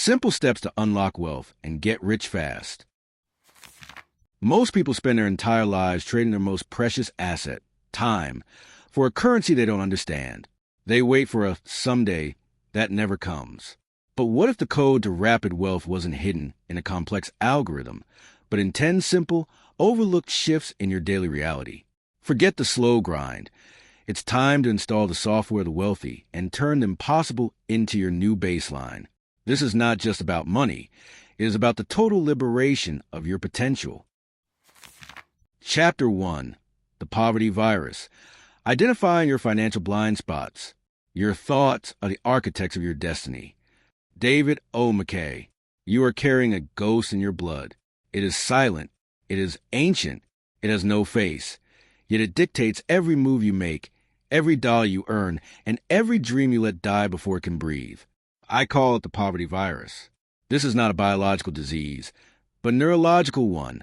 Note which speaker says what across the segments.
Speaker 1: Simple steps to unlock wealth and get rich fast. Most people spend their entire lives trading their most precious asset, time, for a currency they don't understand. They wait for a someday that never comes. But what if the code to rapid wealth wasn't hidden in a complex algorithm, but in 10 simple, overlooked shifts in your daily reality? Forget the slow grind. It's time to install the software of the wealthy and turn the impossible into your new baseline. This is not just about money. It is about the total liberation of your potential. Chapter 1. The Poverty Virus. Identifying your financial blind spots. Your thoughts are the architects of your destiny. David O. McKay. You are carrying a ghost in your blood. It is silent. It is ancient. It has no face. Yet it dictates every move you make, every dollar you earn, and every dream you let die before it can breathe. I call it the poverty virus. This is not a biological disease, but a neurological one,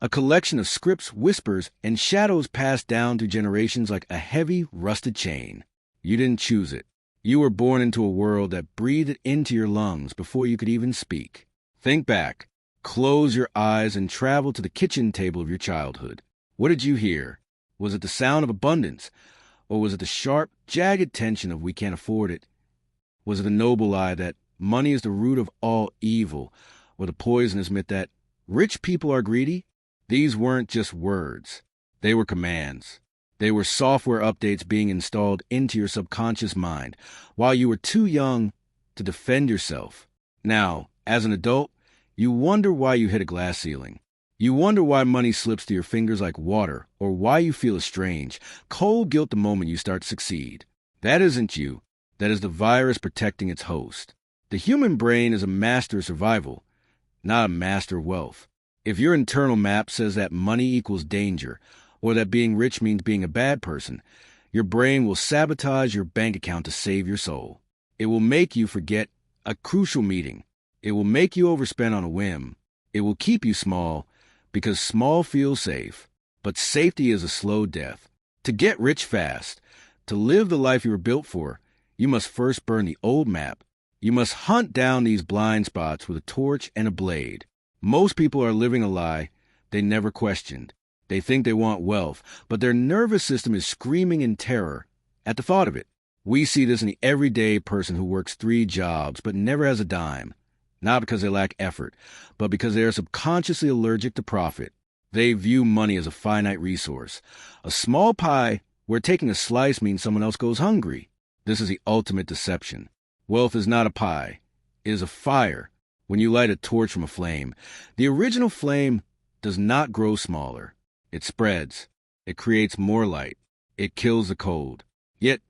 Speaker 1: a collection of scripts, whispers, and shadows passed down through generations like a heavy, rusted chain. You didn't choose it. You were born into a world that breathed it into your lungs before you could even speak. Think back, close your eyes, and travel to the kitchen table of your childhood. What did you hear? Was it the sound of abundance, or was it the sharp, jagged tension of we can't afford it? Was it the noble lie that money is the root of all evil, or the poisonous myth that rich people are greedy? These weren't just words. They were commands. They were software updates being installed into your subconscious mind while you were too young to defend yourself. Now, as an adult, you wonder why you hit a glass ceiling. You wonder why money slips through your fingers like water, or why you feel estranged, cold guilt the moment you start to succeed. That isn't you. That is the virus protecting its host. The human brain is a master of survival, not a master of wealth. If your internal map says that money equals danger, or that being rich means being a bad person, your brain will sabotage your bank account to save your soul. It will make you forget a crucial meeting. It will make you overspend on a whim. It will keep you small, because small feels safe. But safety is a slow death. To get rich fast, to live the life you were built for, you must first burn the old map. You must hunt down these blind spots with a torch and a blade. Most people are living a lie they never questioned. They think they want wealth, but their nervous system is screaming in terror at the thought of it. We see this in the everyday person who works 3 jobs but never has a dime. Not because they lack effort, but because they are subconsciously allergic to profit. They view money as a finite resource, a small pie where taking a slice means someone else goes hungry. This is the ultimate deception. Wealth is not a pie. It is a fire. When you light a torch from a flame, the original flame does not grow smaller. It spreads. It creates more light. It kills the cold. Yet,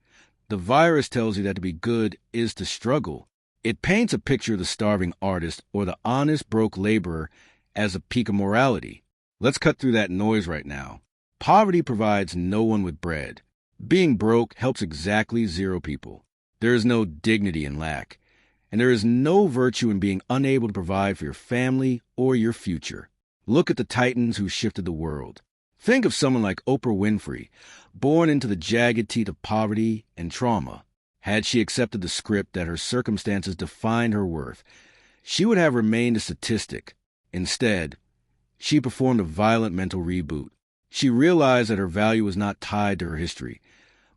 Speaker 1: the virus tells you that to be good is to struggle. It paints a picture of the starving artist or the honest broke laborer as a peak of morality. Let's cut through that noise right now. Poverty provides no one with bread. Being broke helps exactly 0 people. There is no dignity in lack, and there is no virtue in being unable to provide for your family or your future. Look at the titans who shifted the world. Think of someone like Oprah Winfrey, born into the jagged teeth of poverty and trauma. Had she accepted the script that her circumstances defined her worth, she would have remained a statistic. Instead, she performed a violent mental reboot. She realized that her value was not tied to her history,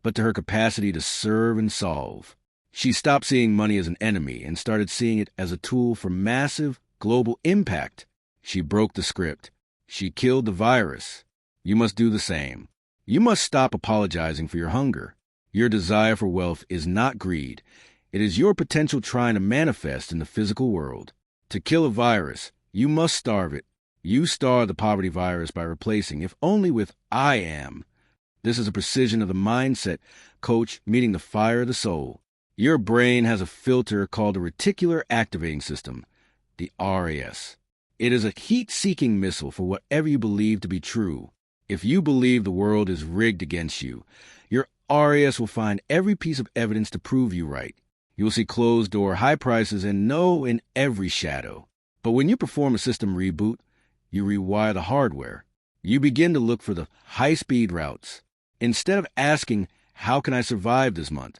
Speaker 1: but to her capacity to serve and solve. She stopped seeing money as an enemy and started seeing it as a tool for massive global impact. She broke the script. She killed the virus. You must do the same. You must stop apologizing for your hunger. Your desire for wealth is not greed. It is your potential trying to manifest in the physical world. To kill a virus, you must starve it. You starve the poverty virus by replacing, if only with I am. This is a precision of the mindset coach meeting the fire of the soul. Your brain has a filter called the reticular activating system, the RAS. It is a heat-seeking missile for whatever you believe to be true. If you believe the world is rigged against you, your RAS will find every piece of evidence to prove you right. You will see closed-door high prices and no in every shadow. But when you perform a system reboot, you rewire the hardware. You begin to look for the high-speed routes. Instead of asking, how can I survive this month?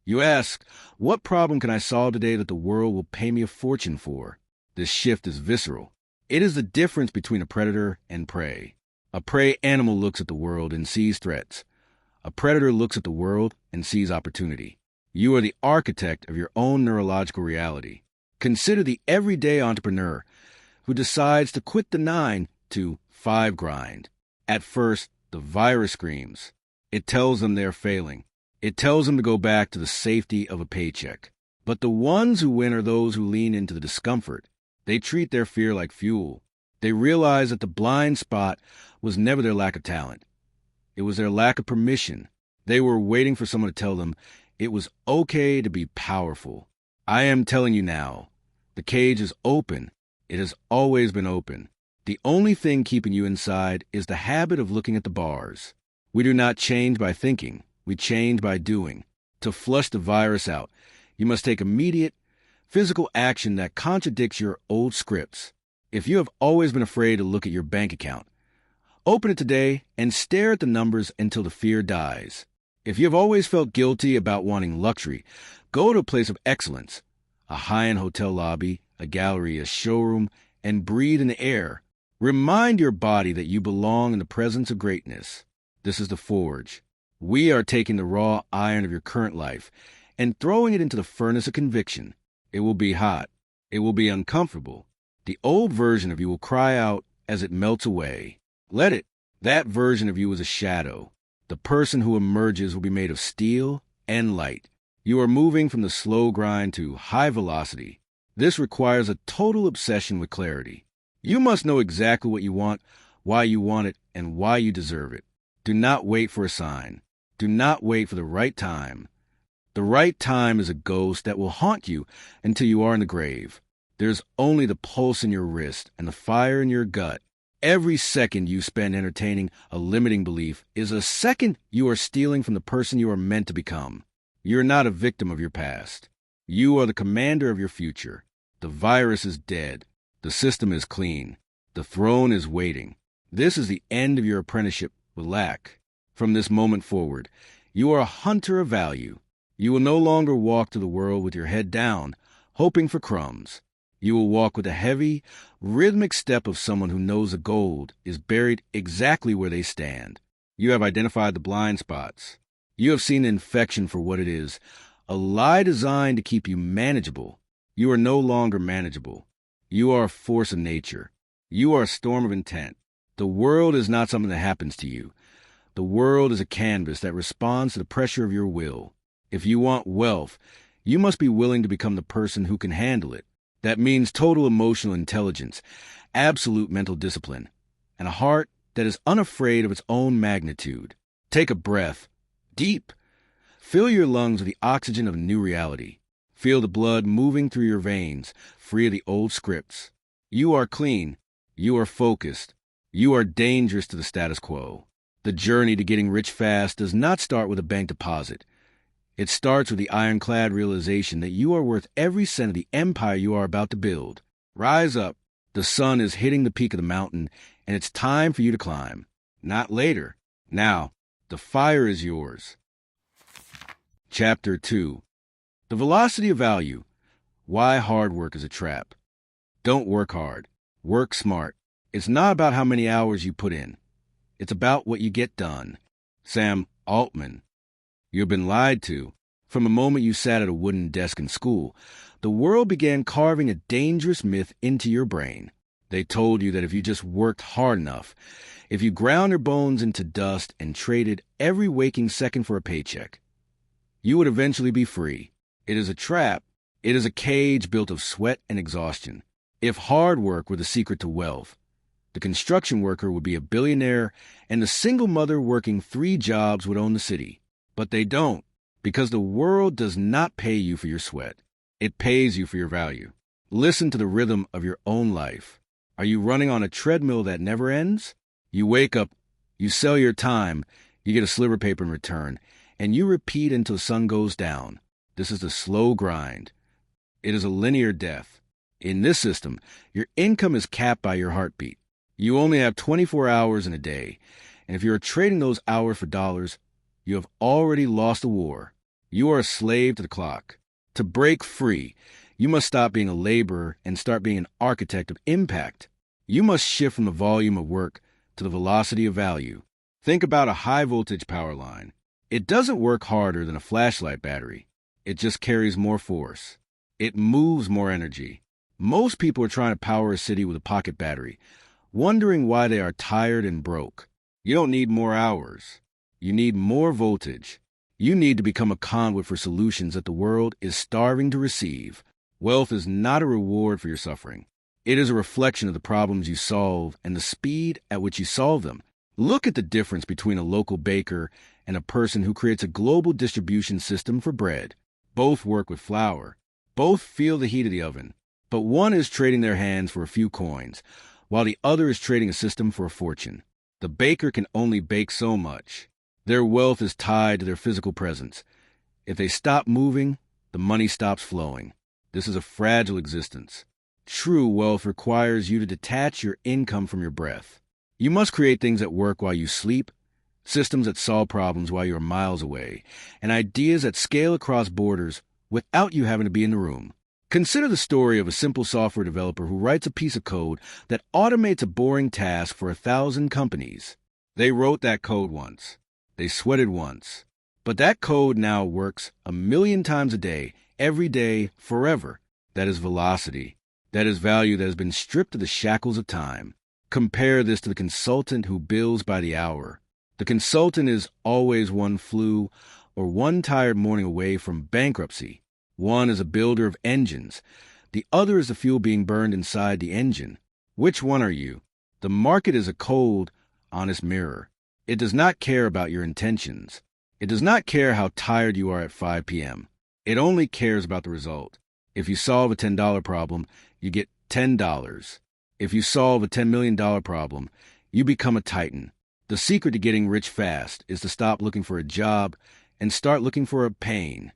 Speaker 1: You ask, what problem can I solve today that the world will pay me a fortune for? This shift is visceral. It is the difference between a predator and prey. A prey animal looks at the world and sees threats. A predator looks at the world and sees opportunity. You are the architect of your own neurological reality. Consider the everyday entrepreneur who decides to quit the 9 to 5 grind. At first, the virus screams. It tells them they're failing. It tells them to go back to the safety of a paycheck. But the ones who win are those who lean into the discomfort. They treat their fear like fuel. They realize that the blind spot was never their lack of talent. It was their lack of permission. They were waiting for someone to tell them it was okay to be powerful. I am telling you now, the cage is open. It has always been open. The only thing keeping you inside is the habit of looking at the bars. We do not change by thinking. We change by doing. To flush the virus out, you must take immediate, physical action that contradicts your old scripts. If you have always been afraid to look at your bank account, open it today and stare at the numbers until the fear dies. If you have always felt guilty about wanting luxury, go to a place of excellence, a high-end hotel lobby, a gallery, a showroom, and breathe in the air. Remind your body that you belong in the presence of greatness. This is the forge. We are taking the raw iron of your current life and throwing it into the furnace of conviction. It will be hot. It will be uncomfortable. The old version of you will cry out as it melts away. Let it. That version of you is a shadow. The person who emerges will be made of steel and light. You are moving from the slow grind to high velocity. This requires a total obsession with clarity. You must know exactly what you want, why you want it, and why you deserve it. Do not wait for a sign. Do not wait for the right time. The right time is a ghost that will haunt you until you are in the grave. There's only the pulse in your wrist and the fire in your gut. Every second you spend entertaining a limiting belief is a second you are stealing from the person you are meant to become. You're not a victim of your past. You are the commander of your future. The virus is dead. The system is clean. The throne is waiting. This is the end of your apprenticeship with lack. From this moment forward, you are a hunter of value. You will no longer walk to the world with your head down, hoping for crumbs. You will walk with the heavy, rhythmic step of someone who knows the gold is buried exactly where they stand. You have identified the blind spots. You have seen the infection for what it is, a lie designed to keep you manageable. You are no longer manageable. You are a force of nature. You are a storm of intent. The world is not something that happens to you. The world is a canvas that responds to the pressure of your will. If you want wealth, you must be willing to become the person who can handle it. That means total emotional intelligence, absolute mental discipline, and a heart that is unafraid of its own magnitude. Take a breath. Deep. Fill your lungs with the oxygen of a new reality. Feel the blood moving through your veins, free of the old scripts. You are clean. You are focused. You are dangerous to the status quo. The journey to getting rich fast does not start with a bank deposit. It starts with the ironclad realization that you are worth every cent of the empire you are about to build. Rise up. The sun is hitting the peak of the mountain, and it's time for you to climb. Not later. Now, the fire is yours. Chapter 2. The Velocity of Value. Why Hard Work is a Trap. Don't work hard. Work smart. It's not about how many hours you put in. It's about what you get done. Sam Altman. You've been lied to. From the moment you sat at a wooden desk in school, the world began carving a dangerous myth into your brain. They told you that if you just worked hard enough, if you ground your bones into dust and traded every waking second for a paycheck, you would eventually be free. It is a trap. It is a cage built of sweat and exhaustion. If hard work were the secret to wealth, the construction worker would be a billionaire and the single mother working 3 jobs would own the city. But they don't, because the world does not pay you for your sweat. It pays you for your value. Listen to the rhythm of your own life. Are you running on a treadmill that never ends? You wake up, you sell your time, you get a sliver paper in return, and you repeat until the sun goes down. This is the slow grind. It is a linear death. In this system, your income is capped by your heartbeat. You only have 24 hours in a day, and if you are trading those hours for dollars, you have already lost the war. You are a slave to the clock. To break free, you must stop being a laborer and start being an architect of impact. You must shift from the volume of work to the velocity of value. Think about a high-voltage power line. It doesn't work harder than a flashlight battery. It just carries more force. It moves more energy. Most people are trying to power a city with a pocket battery, wondering why they are tired and broke. You don't need more hours. You need more voltage. You need to become a conduit for solutions that the world is starving to receive. Wealth is not a reward for your suffering. It is a reflection of the problems you solve and the speed at which you solve them. Look at the difference between a local baker and a person who creates a global distribution system for bread. Both work with flour. Both feel the heat of the oven. But one is trading their hands for a few coins, while the other is trading a system for a fortune. The baker can only bake so much. Their wealth is tied to their physical presence. If they stop moving, the money stops flowing. This is a fragile existence. True wealth requires you to detach your income from your breath. You must create things that work while you sleep, systems that solve problems while you're miles away, and ideas that scale across borders without you having to be in the room. Consider the story of a simple software developer who writes a piece of code that automates a boring task for 1,000 companies. They wrote that code once. They sweated once. But that code now works 1,000,000 times a day, every day, forever. That is velocity. That is value that has been stripped of the shackles of time. Compare this to the consultant who bills by the hour. The consultant is always one flu or one tired morning away from bankruptcy. One is a builder of engines. The other is the fuel being burned inside the engine. Which one are you? The market is a cold, honest mirror. It does not care about your intentions. It does not care how tired you are at 5 p.m. It only cares about the result. If you solve a $10 problem, you get $10. If you solve a $10 million problem, you become a titan. The secret to getting rich fast is to stop looking for a job and start looking for a pain.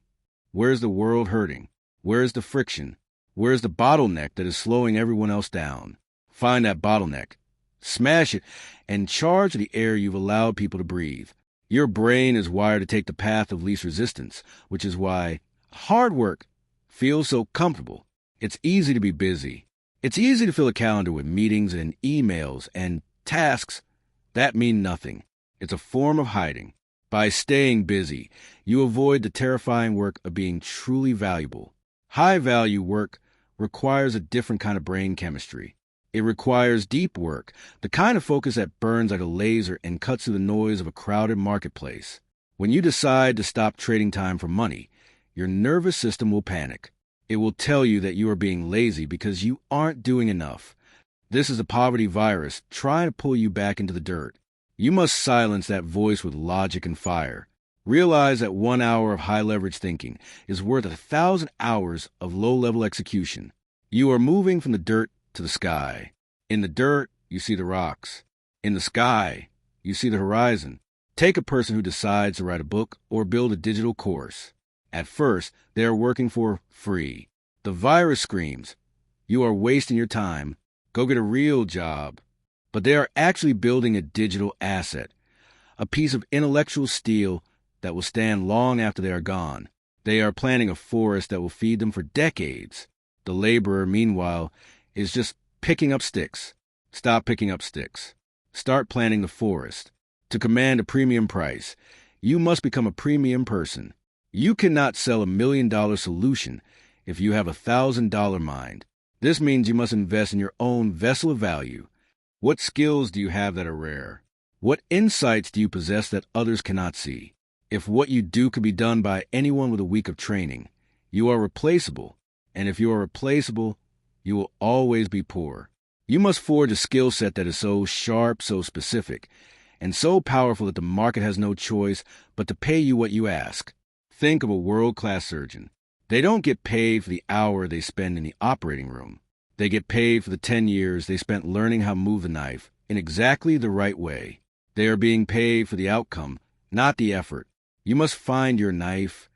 Speaker 1: Where's the world hurting? Where's the friction? Where's the bottleneck that is slowing everyone else down? Find that bottleneck, smash it, and charge the air you've allowed people to breathe. Your brain is wired to take the path of least resistance, which is why hard work feels so comfortable. It's easy to be busy. It's easy to fill a calendar with meetings and emails and tasks that mean nothing. It's a form of hiding. By staying busy, you avoid the terrifying work of being truly valuable. High-value work requires a different kind of brain chemistry. It requires deep work, the kind of focus that burns like a laser and cuts through the noise of a crowded marketplace. When you decide to stop trading time for money, your nervous system will panic. It will tell you that you are being lazy because you aren't doing enough. This is a poverty virus trying to pull you back into the dirt. You must silence that voice with logic and fire. Realize that 1 hour of high-leverage thinking is worth 1,000 hours of low-level execution. You are moving from the dirt to the sky. In the dirt, you see the rocks. In the sky, you see the horizon. Take a person who decides to write a book or build a digital course. At first, they are working for free. The virus screams, "You are wasting your time. Go get a real job." But they are actually building a digital asset, a piece of intellectual steel that will stand long after they are gone. They are planting a forest that will feed them for decades. The laborer, meanwhile, is just picking up sticks. Stop picking up sticks. Start planting the forest. To command a premium price, you must become a premium person. You cannot sell $1 million solution if you have $1,000 mind. This means you must invest in your own vessel of value. What skills do you have that are rare? What insights do you possess that others cannot see? If what you do could be done by anyone with a week of training, you are replaceable. And if you are replaceable, you will always be poor. You must forge a skill set that is so sharp, so specific, and so powerful that the market has no choice but to pay you what you ask. Think of a world-class surgeon. They don't get paid for the hour they spend in the operating room. They get paid for the 10 years they spent learning how to move the knife in exactly the right way. They are being paid for the outcome, not the effort. You must find your knife.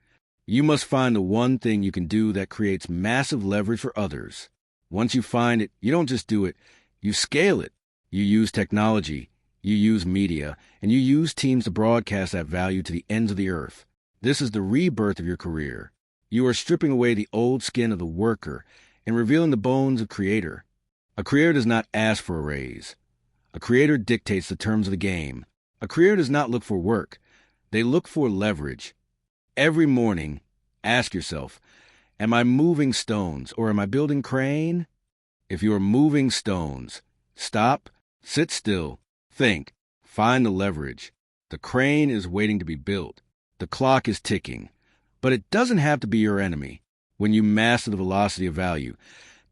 Speaker 1: You must find the one thing you can do that creates massive leverage for others. Once you find it, you don't just do it, you scale it. You use technology, you use media, and you use teams to broadcast that value to the ends of the earth. This is the rebirth of your career. You are stripping away the old skin of the worker and revealing the bones of creator. A creator does not ask for a raise. A creator dictates the terms of the game. A creator does not look for work. They look for leverage. Every morning, ask yourself, am I moving stones or am I building crane? If you are moving stones, stop, sit still, think, find the leverage. The crane is waiting to be built. The clock is ticking. But it doesn't have to be your enemy. When you master the velocity of value,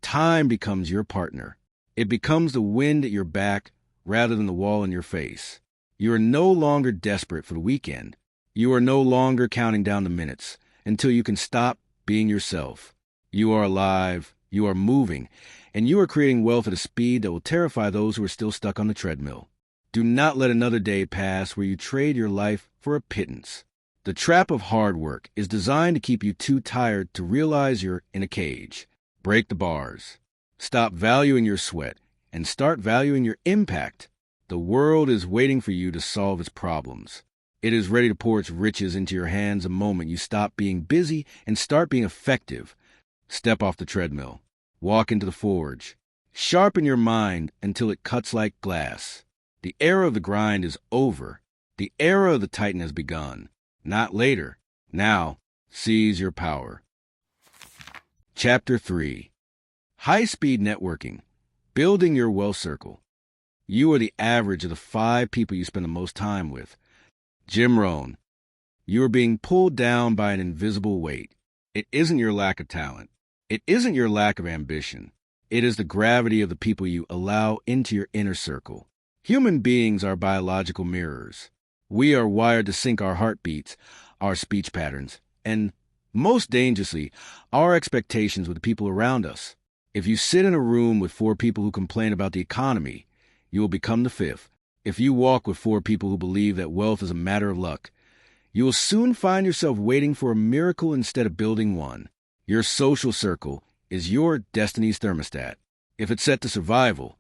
Speaker 1: time becomes your partner. It becomes the wind at your back rather than the wall in your face. You are no longer desperate for the weekend. You are no longer counting down the minutes until you can stop being yourself. You are alive, you are moving, and you are creating wealth at a speed that will terrify those who are still stuck on the treadmill. Do not let another day pass where you trade your life for a pittance. The trap of hard work is designed to keep you too tired to realize you're in a cage. Break the bars. Stop valuing your sweat and start valuing your impact. The world is waiting for you to solve its problems. It is ready to pour its riches into your hands the moment you stop being busy and start being effective. Step off the treadmill. Walk into the forge. Sharpen your mind until it cuts like glass. The era of the grind is over. The era of the titan has begun. Not later. Now, seize your power. Chapter 3. High-speed networking. Building your wealth circle. You are the average of the 5 people you spend the most time with. Jim Rohn. You are being pulled down by an invisible weight. It isn't your lack of talent. It isn't your lack of ambition. It is the gravity of the people you allow into your inner circle. Human beings are biological mirrors. We are wired to sync our heartbeats, our speech patterns, and, most dangerously, our expectations with the people around us. If you sit in a room with 4 people who complain about the economy, you will become the 5th. If you walk with 4 people who believe that wealth is a matter of luck, you will soon find yourself waiting for a miracle instead of building one. Your social circle is your destiny's thermostat. If it's set to survival,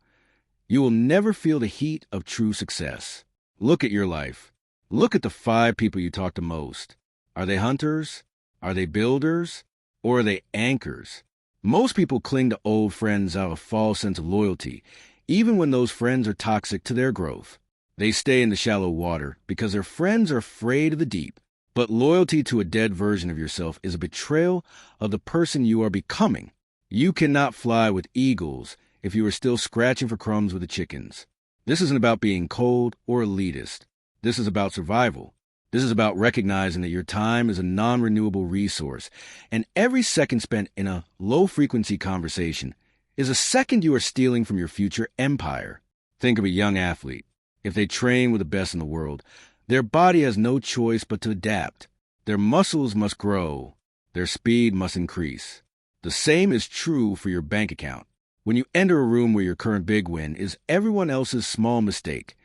Speaker 1: you will never feel the heat of true success. Look at your life. Look at the 5 people you talk to most. Are they hunters? Are they builders? Or are they anchors? Most people cling to old friends out of a false sense of loyalty, even when those friends are toxic to their growth. They stay in the shallow water because their friends are afraid of the deep. But loyalty to a dead version of yourself is a betrayal of the person you are becoming. You cannot fly with eagles if you are still scratching for crumbs with the chickens. This isn't about being cold or elitist. This is about survival. This is about recognizing that your time is a non-renewable resource, and every second spent in a low-frequency conversation is a second you are stealing from your future empire. Think of a young athlete. If they train with the best in the world, their body has no choice but to adapt. Their muscles must grow. Their speed must increase. The same is true for your bank account. When you enter a room where your current big win is everyone else's small mistake,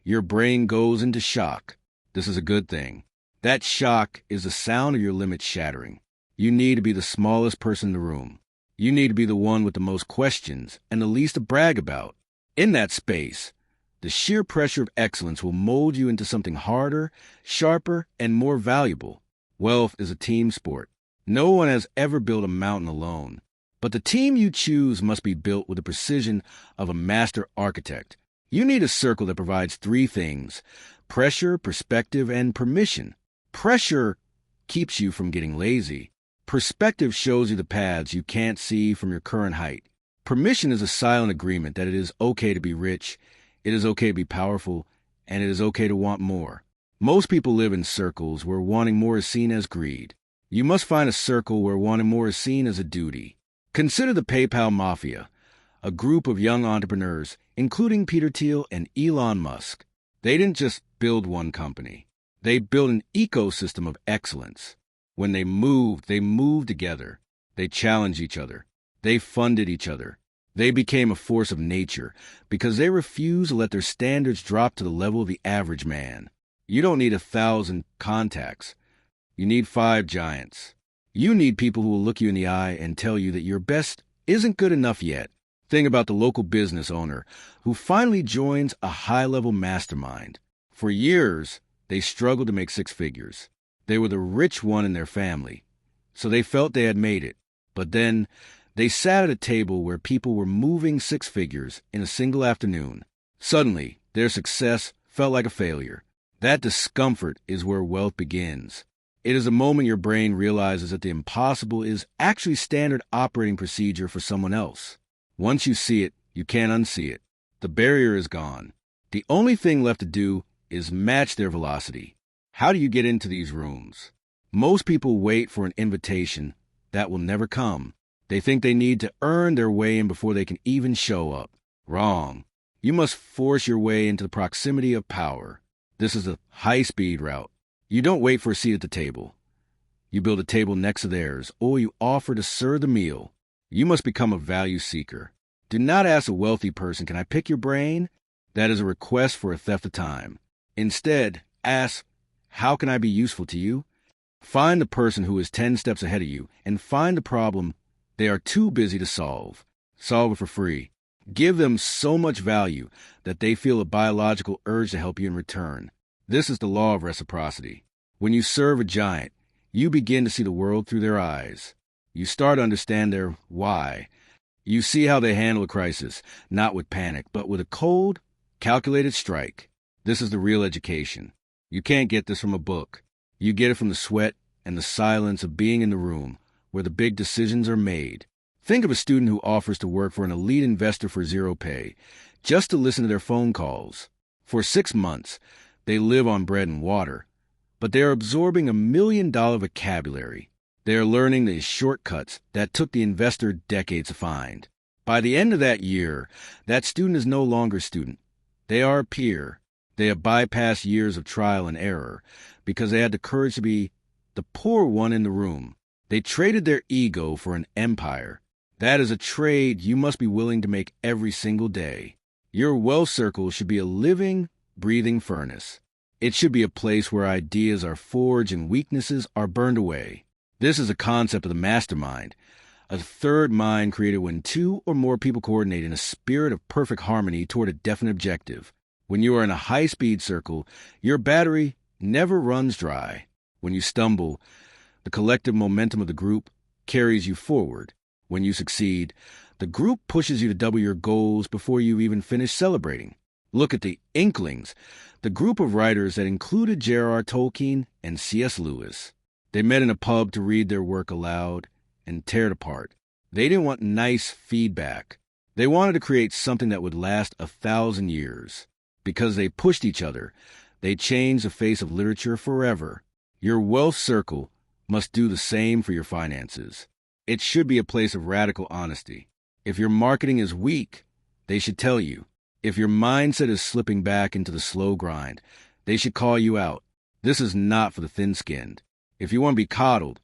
Speaker 1: your brain goes into shock. This is a good thing. That shock is the sound of your limits shattering. You need to be the smallest person in the room. You need to be the one with the most questions and the least to brag about. In that space, the sheer pressure of excellence will mold you into something harder, sharper, and more valuable. Wealth is a team sport. No one has ever built a mountain alone. But the team you choose must be built with the precision of a master architect. You need a circle that provides 3 things: pressure, perspective, and permission. Pressure keeps you from getting lazy. Perspective shows you the paths you can't see from your current height. Permission is a silent agreement that it is okay to be rich, it is okay to be powerful, and it is okay to want more. Most people live in circles where wanting more is seen as greed. You must find a circle where wanting more is seen as a duty. Consider the PayPal Mafia, a group of young entrepreneurs, including Peter Thiel and Elon Musk. They didn't just build one company. They built an ecosystem of excellence. When they moved together. They challenged each other. They funded each other. They became a force of nature because they refused to let their standards drop to the level of the average man. You don't need 1,000 contacts. You need 5 giants. You need people who will look you in the eye and tell you that your best isn't good enough yet. Think about the local business owner who finally joins a high-level mastermind. For years, they struggled to make 6 figures. They were the rich one in their family, so they felt they had made it. But then they sat at a table where people were moving six figures in a single afternoon. Suddenly, their success felt like a failure. That discomfort is where wealth begins. It is a moment your brain realizes that the impossible is actually standard operating procedure for someone else. Once you see it, you can't unsee it. The barrier is gone. The only thing left to do is match their velocity. How do you get into these rooms? Most people wait for an invitation that will never come. They think they need to earn their way in before they can even show up. Wrong. You must force your way into the proximity of power. This is a high-speed route. You don't wait for a seat at the table. You build a table next to theirs, or you offer to serve the meal. You must become a value seeker. Do not ask a wealthy person, "Can I pick your brain?" That is a request for a theft of time. Instead, ask, "How can I be useful to you?" Find the person who is 10 steps ahead of you and find the problem they are too busy to solve. Solve it for free. Give them so much value that they feel a biological urge to help you in return. This is the law of reciprocity. When you serve a giant, you begin to see the world through their eyes. You start to understand their why. You see how they handle a crisis, not with panic, but with a cold, calculated strike. This is the real education. You can't get this from a book. You get it from the sweat and the silence of being in the room where the big decisions are made. Think of a student who offers to work for an elite investor for zero pay, just to listen to their phone calls. For 6 months, they live on bread and water, but they are absorbing $1 million vocabulary. They are learning the shortcuts that took the investor decades to find. By the end of that year, that student is no longer a student. They are a peer. They have bypassed years of trial and error because they had the courage to be the poor one in the room. They traded their ego for an empire. That is a trade you must be willing to make every single day. Your wealth circle should be a living, breathing furnace. It should be a place where ideas are forged and weaknesses are burned away. This is a concept of the mastermind, a third mind created when 2 or more people coordinate in a spirit of perfect harmony toward a definite objective. When you are in a high-speed circle, your battery never runs dry. When you stumble, the collective momentum of the group carries you forward. When you succeed, the group pushes you to double your goals before you even finish celebrating. Look at the Inklings, the group of writers that included J.R.R. Tolkien and C.S. Lewis. They met in a pub to read their work aloud and tear it apart. They didn't want nice feedback. They wanted to create something that would last 1,000 years. Because they pushed each other, they changed the face of literature forever. Your wealth circle must do the same for your finances. It should be a place of radical honesty. If your marketing is weak, they should tell you. If your mindset is slipping back into the slow grind, they should call you out. This is not for the thin-skinned. If you want to be coddled,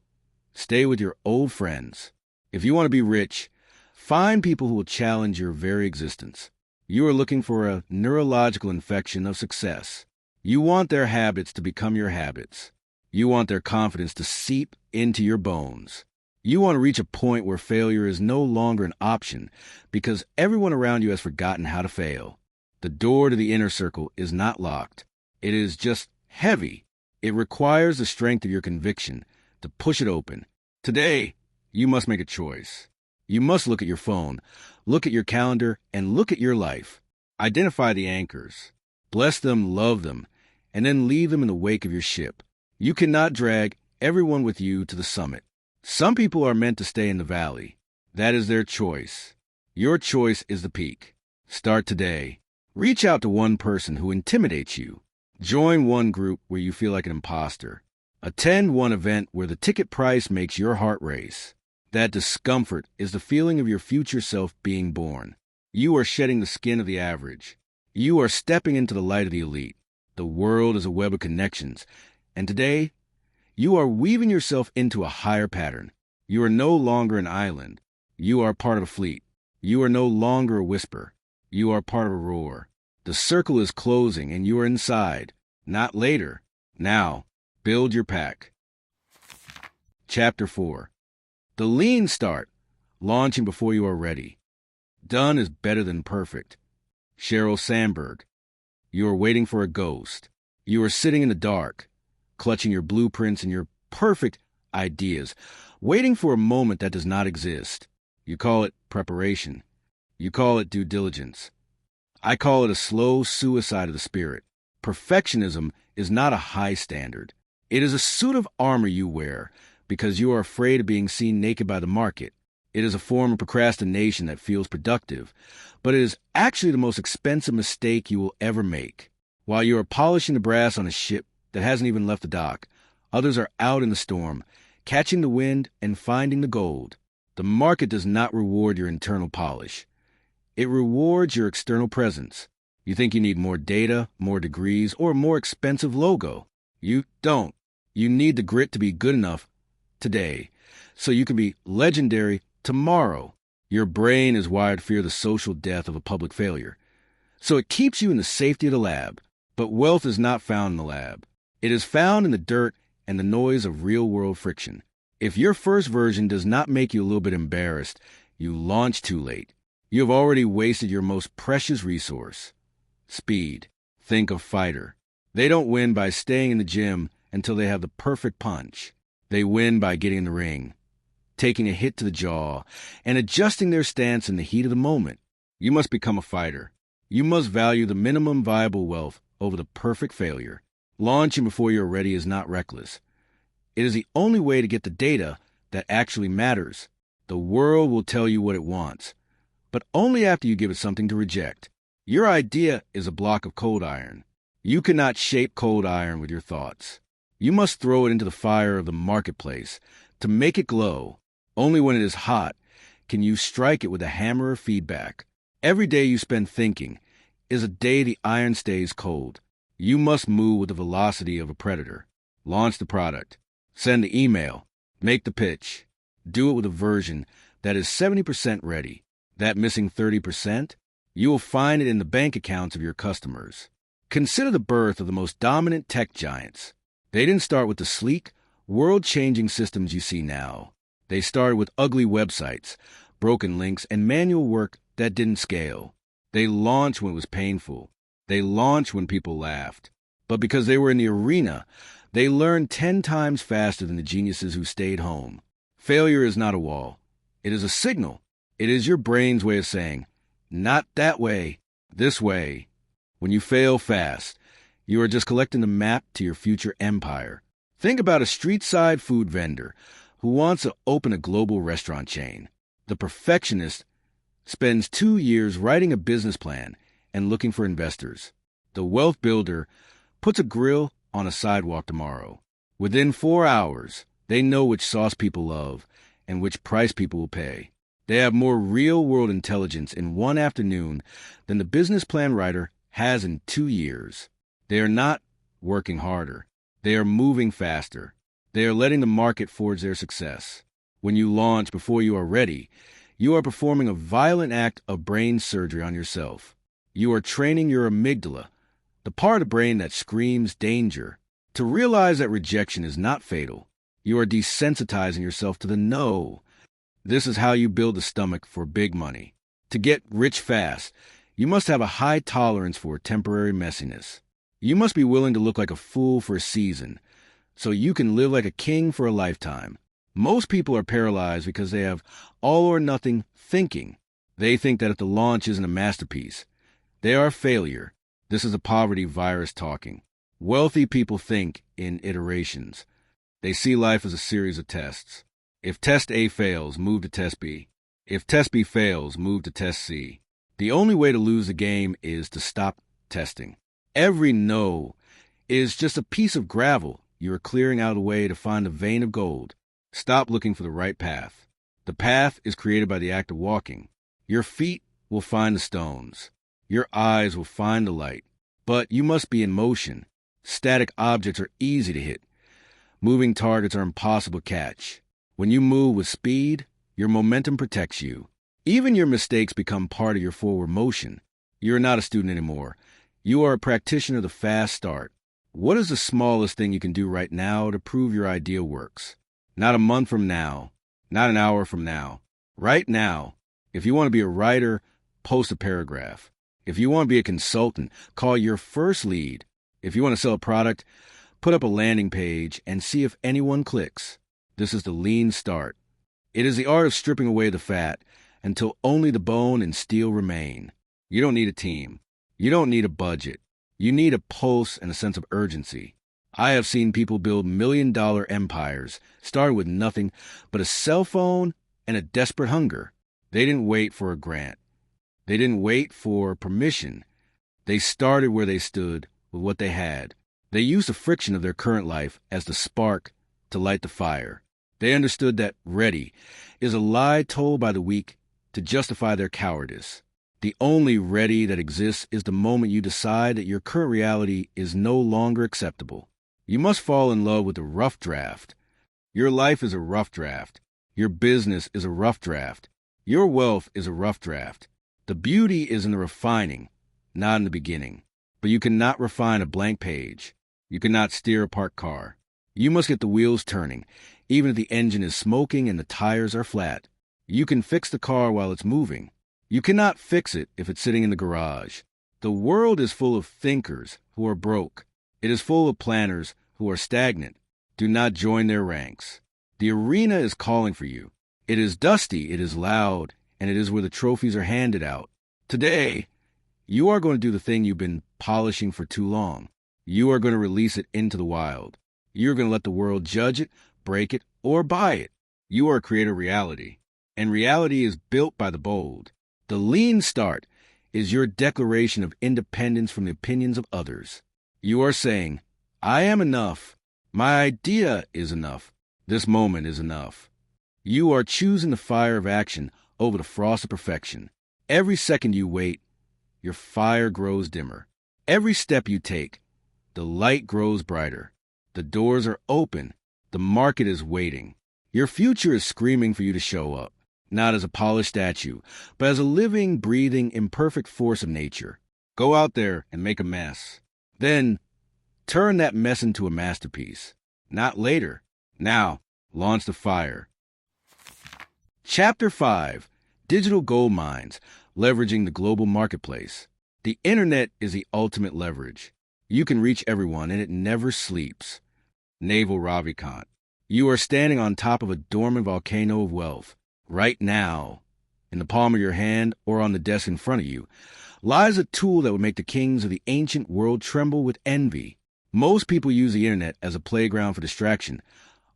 Speaker 1: stay with your old friends. If you want to be rich, find people who will challenge your very existence. You are looking for a neurological infection of success. You want their habits to become your habits. You want their confidence to seep into your bones. You want to reach a point where failure is no longer an option because everyone around you has forgotten how to fail. The door to the inner circle is not locked. It is just heavy. It requires the strength of your conviction to push it open. Today, you must make a choice. You must look at your phone, look at your calendar, and look at your life. Identify the anchors. Bless them, love them, and then leave them in the wake of your ship. You cannot drag everyone with you to the summit. Some people are meant to stay in the valley. That is their choice. Your choice is the peak. Start today. Reach out to one person who intimidates you. Join one group where you feel like an imposter. Attend one event where the ticket price makes your heart race. That discomfort is the feeling of your future self being born. You are shedding the skin of the average. You are stepping into the light of the elite. The world is a web of connections. And today, you are weaving yourself into a higher pattern. You are no longer an island. You are part of a fleet. You are no longer a whisper. You are part of a roar. The circle is closing and you are inside. Not later. Now, build your pack. Chapter 4. The lean start. Launching before you are ready. Done is better than perfect. Sheryl Sandberg. You are waiting for a ghost. You are sitting in the dark. clutching your blueprints and your perfect ideas, waiting for a moment that does not exist. You call it preparation. You call it due diligence. I call it a slow suicide of the spirit. Perfectionism is not a high standard. It is a suit of armor you wear because you are afraid of being seen naked by the market. It is a form of procrastination that feels productive, but it is actually the most expensive mistake you will ever make. While you are polishing the brass on a ship that hasn't even left the dock, others are out in the storm, catching the wind and finding the gold. The market does not reward your internal polish. It rewards your external presence. You think you need more data, more degrees, or a more expensive logo. You don't. You need the grit to be good enough today, so you can be legendary tomorrow. Your brain is wired to fear the social death of a public failure, so it keeps you in the safety of the lab. But wealth is not found in the lab. It is found in the dirt and the noise of real-world friction. If your first version does not make you a little bit embarrassed, you launch too late. You have already wasted your most precious resource. Speed. Think of fighter. They don't win by staying in the gym until they have the perfect punch. They win by getting in the ring, taking a hit to the jaw, and adjusting their stance in the heat of the moment. You must become a fighter. You must value the minimum viable wealth over the perfect failure. Launching before you're ready is not reckless. It is the only way to get the data that actually matters. The world will tell you what it wants, but only after you give it something to reject. Your idea is a block of cold iron. You cannot shape cold iron with your thoughts. You must throw it into the fire of the marketplace to make it glow. Only when it is hot can you strike it with a hammer of feedback. Every day you spend thinking is a day the iron stays cold. You must move with the velocity of a predator. Launch the product. Send the email. Make the pitch. Do it with a version that is 70% ready. That missing 30%, you will find it in the bank accounts of your customers. Consider the birth of the most dominant tech giants. They didn't start with the sleek, world-changing systems you see now. They started with ugly websites, broken links, and manual work that didn't scale. They launched when it was painful. They launched when people laughed. But because they were in the arena, they learned 10 times faster than the geniuses who stayed home. Failure is not a wall. It is a signal. It is your brain's way of saying, not that way, this way. When you fail fast, you are just collecting the map to your future empire. Think about a street-side food vendor who wants to open a global restaurant chain. The perfectionist spends 2 years writing a business plan and looking for investors. The wealth builder puts a grill on a sidewalk tomorrow. Within 4 hours, they know which sauce people love and which price people will pay. They have more real-world intelligence in 1 afternoon than the business plan writer has in 2 years. They are not working harder. They are moving faster. They are letting the market forge their success. When you launch before you are ready, you are performing a violent act of brain surgery on yourself. You are training your amygdala, the part of the brain that screams danger, to realize that rejection is not fatal. You are desensitizing yourself to the no. This is how you build a stomach for big money. To get rich fast, you must have a high tolerance for temporary messiness. You must be willing to look like a fool for a season, so you can live like a king for a lifetime. Most people are paralyzed because they have all-or-nothing thinking. They think that if the launch isn't a masterpiece, they are a failure. This is a poverty virus talking. Wealthy people think in iterations. They see life as a series of tests. If test A fails, move to test B. If test B fails, move to test C. The only way to lose the game is to stop testing. Every no is just a piece of gravel you are clearing out of the way to find a vein of gold. Stop looking for the right path. The path is created by the act of walking. Your feet will find the stones. Your eyes will find the light. But you must be in motion. Static objects are easy to hit. Moving targets are impossible to catch. When you move with speed, your momentum protects you. Even your mistakes become part of your forward motion. You're not a student anymore. You are a practitioner of the fast start. What is the smallest thing you can do right now to prove your idea works? Not a month from now. Not an hour from now. Right now. If you want to be a writer, post a paragraph. If you want to be a consultant, call your first lead. If you want to sell a product, Put up a landing page and see if anyone clicks. This is the lean start. It is the art of stripping away the fat until only the bone and steel remain. You don't need a team. You don't need a budget. You need a pulse and a sense of urgency. I have seen people build million-dollar empires, starting with nothing but a cell phone and a desperate hunger. They didn't wait for a grant. They didn't wait for permission. They started where they stood with what they had. They used the friction of their current life as the spark to light the fire. They understood that ready is a lie told by the weak to justify their cowardice. The only ready that exists is the moment you decide that your current reality is no longer acceptable. You must fall in love with the rough draft. Your life is a rough draft. Your business is a rough draft. Your wealth is a rough draft. The beauty is in the refining, not in the beginning. But you cannot refine a blank page. You cannot steer a parked car. You must get the wheels turning, even if the engine is smoking and the tires are flat. You can fix the car while it's moving. You cannot fix it if it's sitting in the garage. The world is full of thinkers who are broke. It is full of planners who are stagnant. Do not join their ranks. The arena is calling for you. It is dusty, it is loud, and it is where the trophies are handed out. Today, you are going to do the thing you've been polishing for too long. You are going to release it into the wild. You're going to let the world judge it, break it, or buy it. You are a creator of reality, and reality is built by the bold. The lean start is your declaration of independence from the opinions of others. You are saying, I am enough. My idea is enough. This moment is enough. You are choosing the fire of action over the frost of perfection. Every second you wait, your fire grows dimmer. Every step you take, the light grows brighter. The doors are open. The market is waiting. Your future is screaming for you to show up, not as a polished statue, but as a living, breathing, imperfect force of nature. Go out there and make a mess. Then turn that mess into a masterpiece. Not later. Now, launch the fire. Chapter 5. Digital Gold Mines, Leveraging the Global Marketplace. The Internet is the ultimate leverage. You can reach everyone, and it never sleeps. Naval Ravikant. You are standing on top of a dormant volcano of wealth. Right now, in the palm of your hand or on the desk in front of you, lies a tool that would make the kings of the ancient world tremble with envy. Most people use the Internet as a playground for distraction,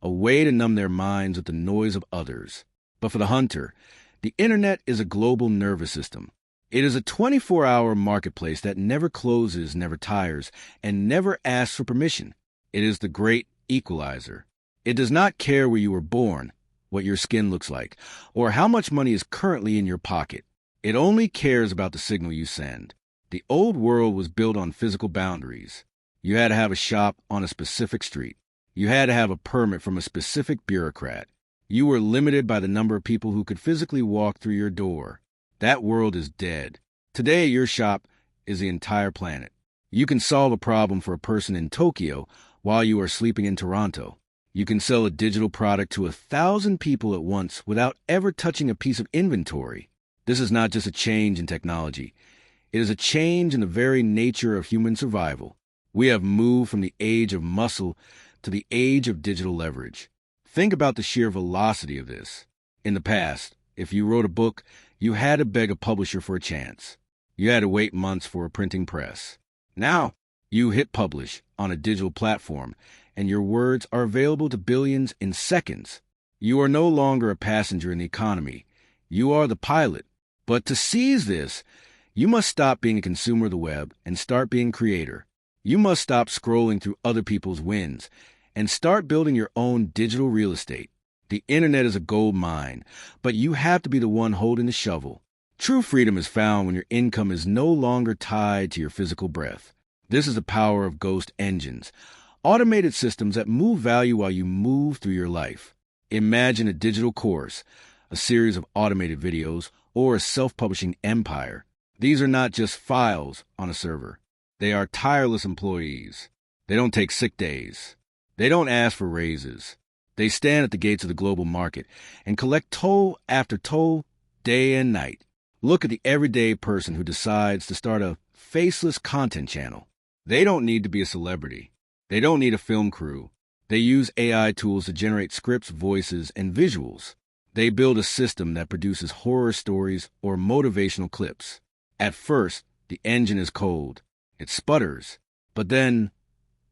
Speaker 1: a way to numb their minds with the noise of others. But for the hunter, the Internet is a global nervous system. It is a 24-hour marketplace that never closes, never tires, and never asks for permission. It is the great equalizer. It does not care where you were born, what your skin looks like, or how much money is currently in your pocket. It only cares about the signal you send. The old world was built on physical boundaries. You had to have a shop on a specific street. You had to have a permit from a specific bureaucrat. You were limited by the number of people who could physically walk through your door. That world is dead. Today, your shop is the entire planet. You can solve a problem for a person in Tokyo while you are sleeping in Toronto. You can sell a digital product to 1,000 people at once without ever touching a piece of inventory. This is not just a change in technology. It is a change in the very nature of human survival. We have moved from the age of muscle to the age of digital leverage. Think about the sheer velocity of this. In the past, if you wrote a book, you had to beg a publisher for a chance. You had to wait months for a printing press. Now, you hit publish on a digital platform, and your words are available to billions in seconds. You are no longer a passenger in the economy. You are the pilot. But to seize this, you must stop being a consumer of the web and start being creator. You must stop scrolling through other people's wins and start building your own digital real estate. The Internet is a gold mine, but you have to be the one holding the shovel. True freedom is found when your income is no longer tied to your physical breath. This is the power of ghost engines, automated systems that move value while you move through your life. Imagine a digital course, a series of automated videos, or a self-publishing empire. These are not just files on a server. They are tireless employees. They don't take sick days. They don't ask for raises. They stand at the gates of the global market and collect toll after toll, day and night. Look at the everyday person who decides to start a faceless content channel. They don't need to be a celebrity. They don't need a film crew. They use AI tools to generate scripts, voices, and visuals. They build a system that produces horror stories or motivational clips. At first, the engine is cold. It sputters. But then,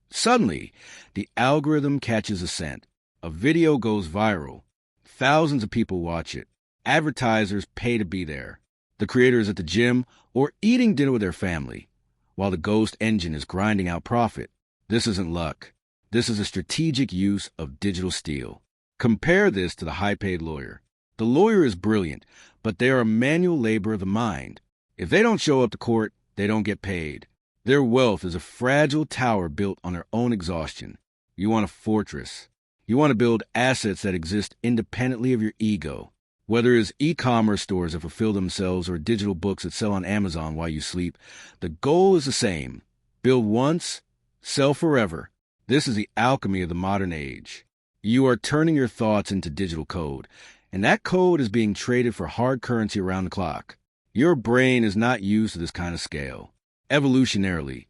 Speaker 1: suddenly, the algorithm catches a scent. A video goes viral. Thousands of people watch it. Advertisers pay to be there. The creator is at the gym or eating dinner with their family, while the ghost engine is grinding out profit. This isn't luck. This is a strategic use of digital steel. Compare this to the high-paid lawyer. The lawyer is brilliant, but they are a manual labor of the mind. If they don't show up to court, they don't get paid. Their wealth is a fragile tower built on their own exhaustion. You want a fortress. You want to build assets that exist independently of your ego. Whether it's e-commerce stores that fulfill themselves or digital books that sell on Amazon while you sleep, the goal is the same. Build once, sell forever. This is the alchemy of the modern age. You are turning your thoughts into digital code, and that code is being traded for hard currency around the clock. Your brain is not used to this kind of scale. Evolutionarily,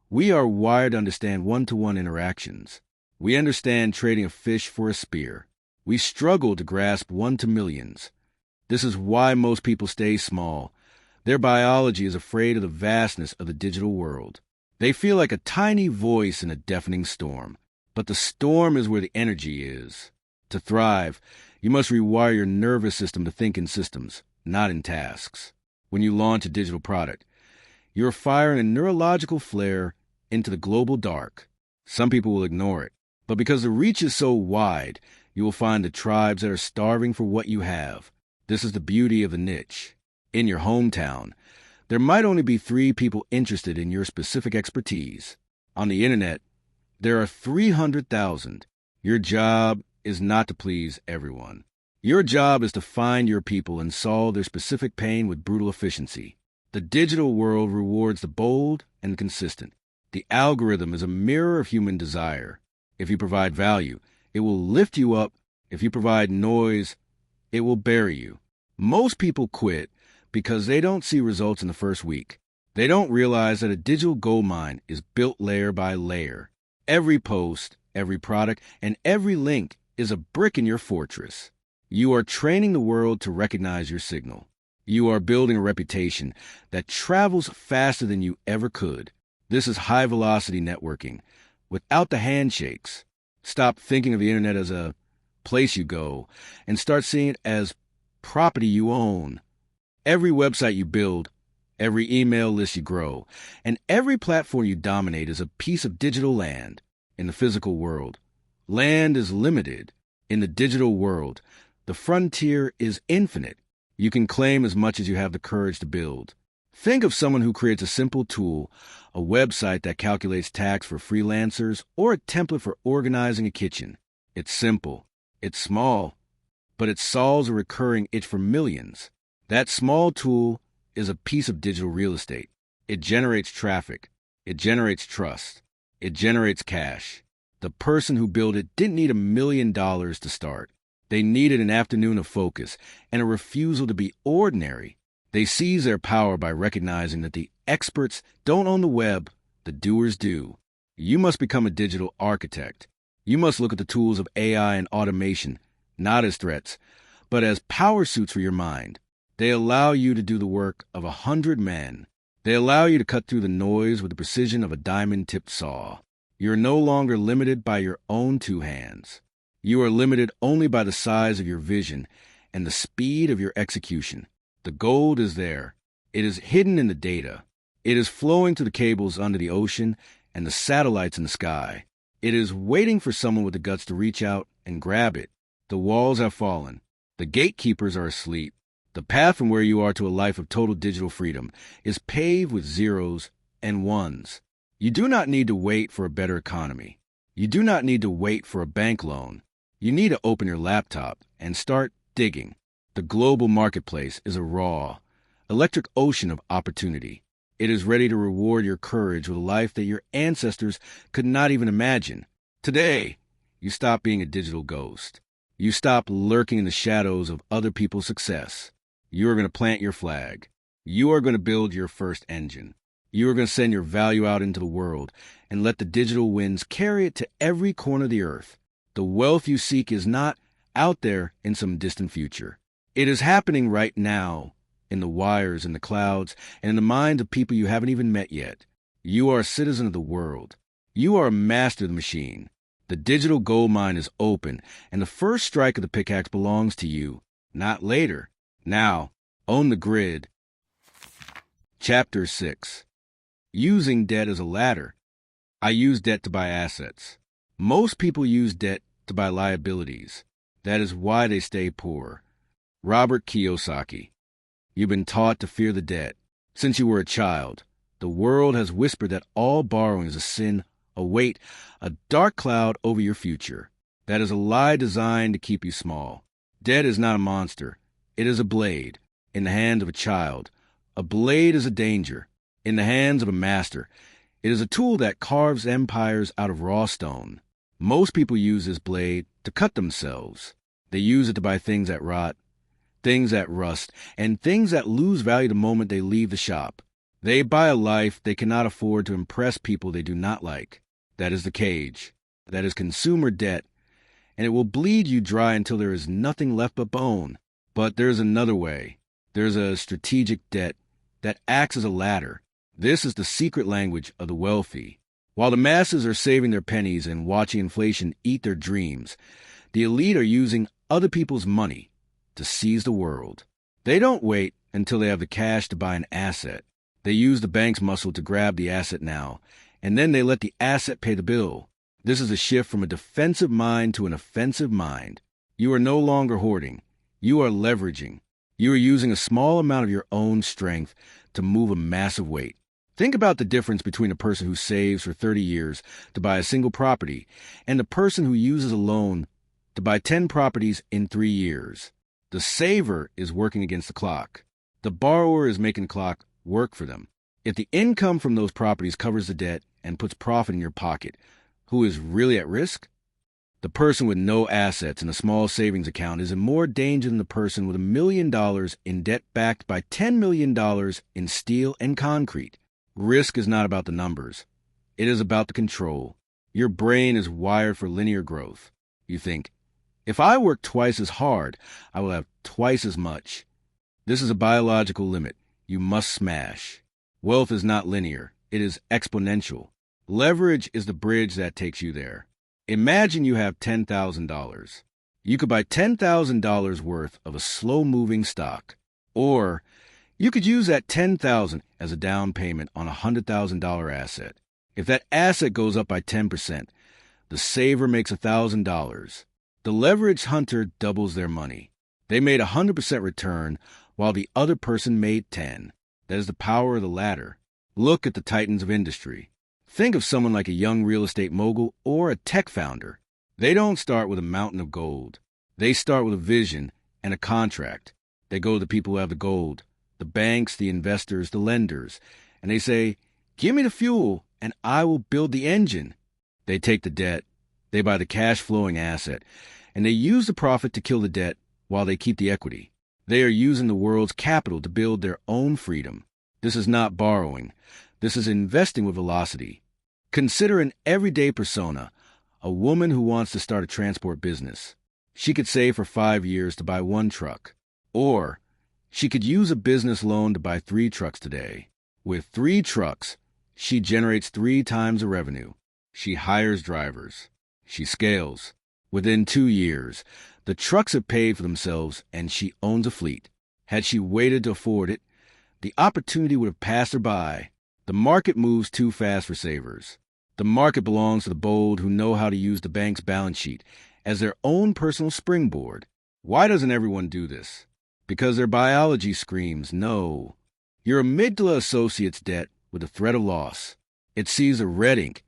Speaker 1: we are wired to understand one-to-one interactions. We understand trading a fish for a spear. We struggle to grasp one to millions. This is why most people stay small. Their biology is afraid of the vastness of the digital world. They feel like a tiny voice in a deafening storm. But the storm is where the energy is. To thrive, you must rewire your nervous system to think in systems, not in tasks. When you launch a digital product, you're firing a neurological flare into the global dark. Some people will ignore it. But because the reach is so wide, you will find the tribes that are starving for what you have. This is the beauty of the niche. In your hometown, there might only be 3 people interested in your specific expertise. On the internet, there are 300,000. Your job is not to please everyone. Your job is to find your people and solve their specific pain with brutal efficiency. The digital world rewards the bold and consistent. The algorithm is a mirror of human desire. If you provide value, it will lift you up. If you provide noise, it will bury you. Most people quit because they don't see results in the first week. They don't realize that a digital gold mine is built layer by layer. Every post, every product, and every link is a brick in your fortress. You are training the world to recognize your signal. You are building a reputation that travels faster than you ever could. This is high-velocity networking, without the handshakes. Stop thinking of the internet as a place you go, and start seeing it as property you own. Every website you build, every email list you grow, and every platform you dominate is a piece of digital land. In the physical world, land is limited. In the digital world, the frontier is infinite. You can claim as much as you have the courage to build. Think of someone who creates a simple tool, a website that calculates tax for freelancers, or a template for organizing a kitchen. It's simple, it's small, but it solves a recurring itch for millions. That small tool is a piece of digital real estate. It generates traffic. It generates trust. It generates cash. The person who built it didn't need $1 million to start. They needed an afternoon of focus and a refusal to be ordinary. They seize their power by recognizing that the experts don't own the web, the doers do. You must become a digital architect. You must look at the tools of AI and automation, not as threats, but as power suits for your mind. They allow you to do the work of 100 men. They allow you to cut through the noise with the precision of a diamond-tipped saw. You're no longer limited by your own 2 hands. You are limited only by the size of your vision and the speed of your execution. The gold is there. It is hidden in the data. It is flowing to the cables under the ocean and the satellites in the sky. It is waiting for someone with the guts to reach out and grab it. The walls have fallen. The gatekeepers are asleep. The path from where you are to a life of total digital freedom is paved with zeros and ones. You do not need to wait for a better economy. You do not need to wait for a bank loan. You need to open your laptop and start digging. The global marketplace is a raw, electric ocean of opportunity. It is ready to reward your courage with a life that your ancestors could not even imagine. Today, you stop being a digital ghost. You stop lurking in the shadows of other people's success. You are going to plant your flag. You are going to build your first engine. You are going to send your value out into the world and let the digital winds carry it to every corner of the earth. The wealth you seek is not out there in some distant future. It is happening right now in the wires, in the clouds, and in the minds of people you haven't even met yet. You are a citizen of the world. You are a master of the machine. The digital gold mine is open, and the first strike of the pickaxe belongs to you, not later. Now, own the grid. Chapter 6. Using debt as a ladder. I use debt to buy assets. Most people use debt to buy liabilities. That is why they stay poor. Robert Kiyosaki. You've been taught to fear the debt. Since you were a child, the world has whispered that all borrowing is a sin, a weight, a dark cloud over your future. That is a lie designed to keep you small. Debt is not a monster. It is a blade in the hands of a child. A blade is a danger in the hands of a master. It is a tool that carves empires out of raw stone. Most people use this blade to cut themselves. They use it to buy things that rot, things that rust, and things that lose value the moment they leave the shop. They buy a life they cannot afford to impress people they do not like. That is the cage. That is consumer debt, and it will bleed you dry until there is nothing left but bone. But there's another way. There's a strategic debt that acts as a ladder. This is the secret language of the wealthy. While the masses are saving their pennies and watching inflation eat their dreams, the elite are using other people's money to seize the world. They don't wait until they have the cash to buy an asset. They use the bank's muscle to grab the asset now, and then they let the asset pay the bill. This is a shift from a defensive mind to an offensive mind. You are no longer hoarding. You are leveraging. You are using a small amount of your own strength to move a massive weight. Think about the difference between a person who saves for 30 years to buy a single property and the person who uses a loan to buy 10 properties in 3 years. The saver is working against the clock. The borrower is making the clock work for them. If the income from those properties covers the debt and puts profit in your pocket, who is really at risk? The person with no assets and a small savings account is in more danger than the person with $1 million in debt backed by $10 million in steel and concrete. Risk is not about the numbers. It is about the control. Your brain is wired for linear growth. You think, if I work twice as hard, I will have twice as much. This is a biological limit. You must smash. Wealth is not linear. It is exponential. Leverage is the bridge that takes you there. Imagine you have $10,000. You could buy $10,000 worth of a slow-moving stock. Or you could use that $10,000 as a down payment on a $100,000 asset. If that asset goes up by 10%, the saver makes $1,000. The leverage hunter doubles their money. They made 100% return while the other person made 10. That is the power of the ladder. Look at the titans of industry. Think of someone like a young real estate mogul or a tech founder. They don't start with a mountain of gold. They start with a vision and a contract. They go to the people who have the gold, the banks, the investors, the lenders, and they say, "Give me the fuel and I will build the engine." They take the debt, they buy the cash-flowing asset, and they use the profit to kill the debt while they keep the equity. They are using the world's capital to build their own freedom. This is not borrowing. This is investing with velocity. Consider an everyday persona, a woman who wants to start a transport business. She could save for 5 years to buy 1 truck. Or she could use a business loan to buy 3 trucks today. With 3 trucks, she generates 3 times the revenue. She hires drivers. She scales. Within 2 years, the trucks have paid for themselves and she owns a fleet. Had she waited to afford it, the opportunity would have passed her by. The market moves too fast for savers. The market belongs to the bold who know how to use the bank's balance sheet as their own personal springboard. Why doesn't everyone do this? Because their biology screams no. Your amygdala associates debt with the threat of loss. It sees a red ink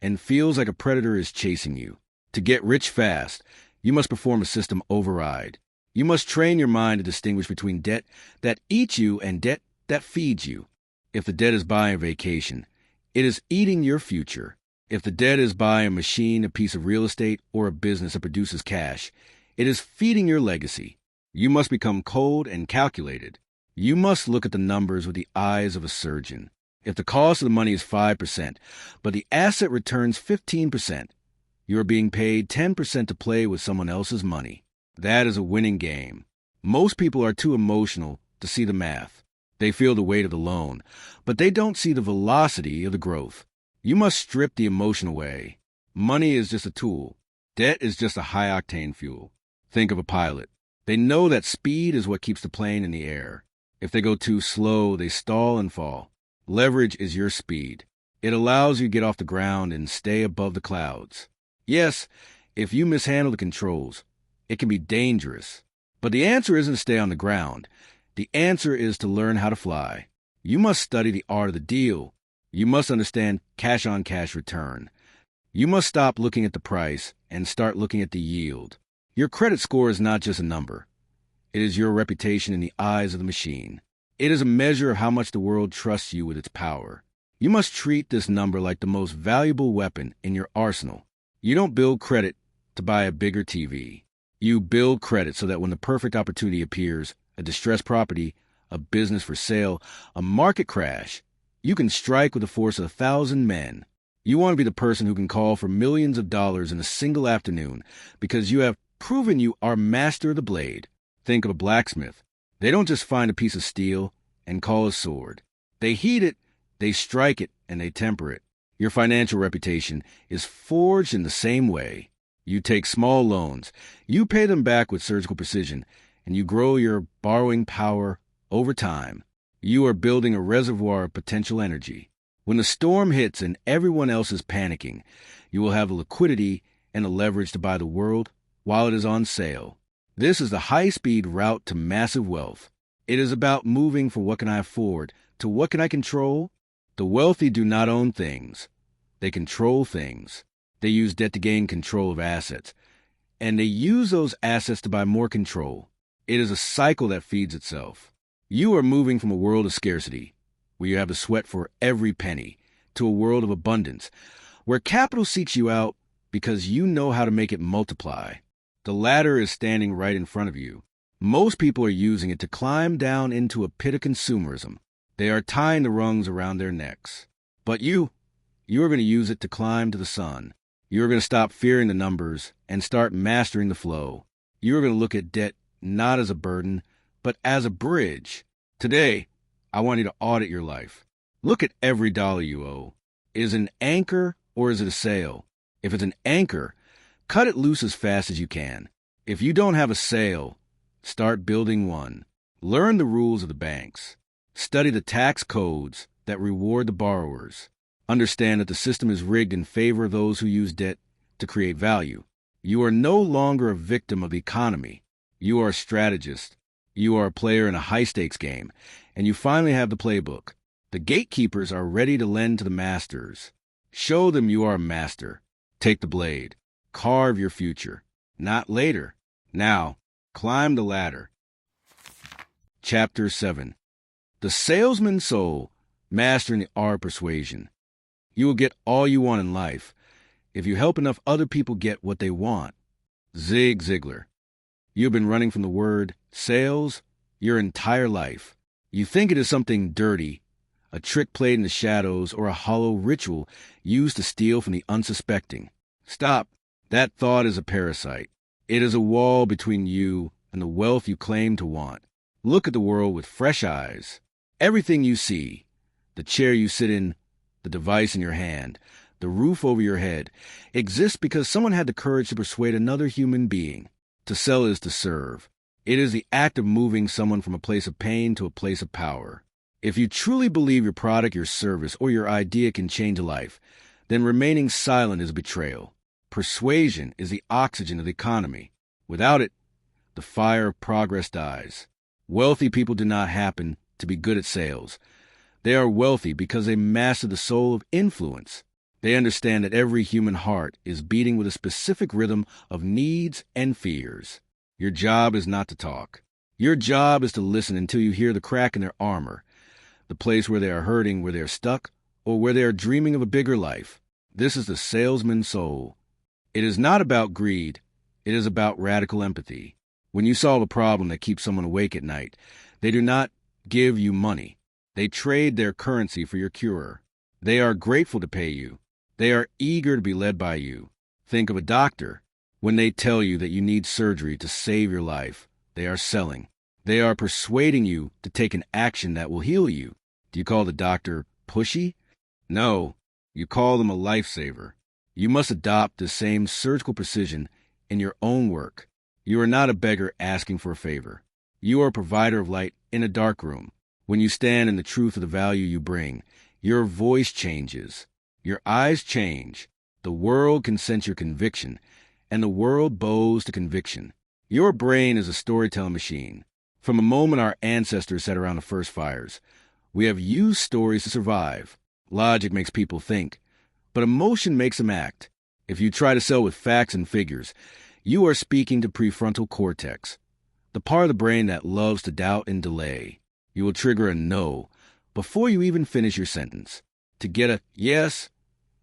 Speaker 1: and feels like a predator is chasing you. To get rich fast, you must perform a system override. You must train your mind to distinguish between debt that eats you and debt that feeds you. If the debt is buying a vacation, it is eating your future. If the debt is buying a machine, a piece of real estate, or a business that produces cash, it is feeding your legacy. You must become cold and calculated. You must look at the numbers with the eyes of a surgeon. If the cost of the money is 5%, but the asset returns 15%, you are being paid 10% to play with someone else's money. That is a winning game. Most people are too emotional to see the math. They feel the weight of the loan, but they don't see the velocity of the growth. You must strip the emotion away. Money is just a tool. Debt is just a high-octane fuel. Think of a pilot. They know that speed is what keeps the plane in the air. If they go too slow, they stall and fall. Leverage is your speed. It allows you to get off the ground and stay above the clouds. Yes, if you mishandle the controls, it can be dangerous. But the answer isn't to stay on the ground. The answer is to learn how to fly. You must study the art of the deal. You must understand cash-on-cash return. You must stop looking at the price and start looking at the yield. Your credit score is not just a number. It is your reputation in the eyes of the machine. It is a measure of how much the world trusts you with its power. You must treat this number like the most valuable weapon in your arsenal. You don't build credit to buy a bigger TV. You build credit so that when the perfect opportunity appears, a distressed property, a business for sale, a market crash, you can strike with the force of 1,000 men. You want to be the person who can call for millions of dollars in a single afternoon because you have proven you are master of the blade. Think of a blacksmith. They don't just find a piece of steel and call a sword. They heat it, they strike it, and they temper it. Your financial reputation is forged in the same way. You take small loans, you pay them back with surgical precision, and you grow your borrowing power over time. You are building a reservoir of potential energy. When the storm hits and everyone else is panicking, you will have the liquidity and the leverage to buy the world while it is on sale. This is the high-speed route to massive wealth. It is about moving from what can I afford to what can I control. The wealthy do not own things. They control things. They use debt to gain control of assets, and they use those assets to buy more control. It is a cycle that feeds itself. You are moving from a world of scarcity, where you have to sweat for every penny, to a world of abundance, where capital seeks you out because you know how to make it multiply. The ladder is standing right in front of you. Most people are using it to climb down into a pit of consumerism. They are tying the rungs around their necks. But you are going to use it to climb to the sun. You are going to stop fearing the numbers and start mastering the flow. You are going to look at debt not as a burden, but as a bridge. Today, I want you to audit your life. Look at every dollar you owe. Is it an anchor or is it a sail? If it's an anchor, cut it loose as fast as you can. If you don't have a sail, start building one. Learn the rules of the banks. Study the tax codes that reward the borrowers. Understand that the system is rigged in favor of those who use debt to create value. You are no longer a victim of the economy. You are a strategist. You are a player in a high-stakes game, and you finally have the playbook. The gatekeepers are ready to lend to the masters. Show them you are a master. Take the blade. Carve your future. Not later. Now, climb the ladder. Chapter 7. The Salesman's Soul, Mastering the Art of Persuasion. You will get all you want in life if you help enough other people get what they want. Zig Ziglar. You have been running from the word sales your entire life. You think it is something dirty, a trick played in the shadows, or a hollow ritual used to steal from the unsuspecting. Stop. That thought is a parasite. It is a wall between you and the wealth you claim to want. Look at the world with fresh eyes. Everything you see, the chair you sit in, the device in your hand, the roof over your head, exists because someone had the courage to persuade another human being. To sell is to serve. It is the act of moving someone from a place of pain to a place of power. If you truly believe your product, your service, or your idea can change a life, then remaining silent is betrayal. Persuasion is the oxygen of the economy. Without it, the fire of progress dies. Wealthy people do not happen to be good at sales. They are wealthy because they master the soul of influence. They understand that every human heart is beating with a specific rhythm of needs and fears. Your job is not to talk. Your job is to listen until you hear the crack in their armor, the place where they are hurting, where they are stuck, or where they are dreaming of a bigger life. This is the salesman's soul. It is not about greed. It is about radical empathy. When you solve a problem that keeps someone awake at night, they do not give you money. They trade their currency for your cure. They are grateful to pay you. They are eager to be led by you. Think of a doctor. When they tell you that you need surgery to save your life, they are selling. They are persuading you to take an action that will heal you. Do you call the doctor pushy? No, you call them a lifesaver. You must adopt the same surgical precision in your own work. You are not a beggar asking for a favor. You are a provider of light in a dark room. When you stand in the truth of the value you bring, your voice changes. Your eyes change. The world can sense your conviction, and the world bows to conviction. Your brain is a storytelling machine. From the moment our ancestors sat around the first fires, we have used stories to survive. Logic makes people think, but emotion makes them act. If you try to sell with facts and figures, you are speaking to prefrontal cortex, the part of the brain that loves to doubt and delay. You will trigger a no before you even finish your sentence. To get a yes,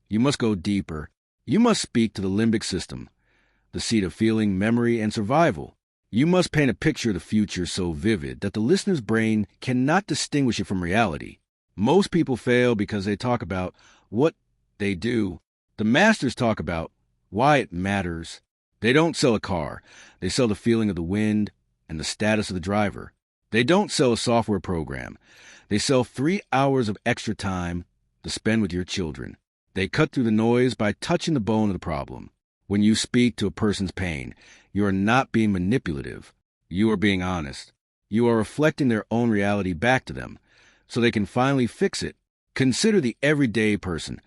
Speaker 1: you must go deeper. You must speak to the limbic system, the seat of feeling, memory, and survival. You must paint a picture of the future so vivid that the listener's brain cannot distinguish it from reality. Most people fail because they talk about what they do. The masters talk about why it matters. They don't sell a car. They sell the feeling of the wind and the status of the driver. They don't sell a software program. They sell 3 hours of extra time to spend with your children. They cut through the noise by touching the bone of the problem. When you speak to a person's pain, you are not being manipulative. You are being honest. You are reflecting their own reality back to them so they can finally fix it. Consider the everyday person,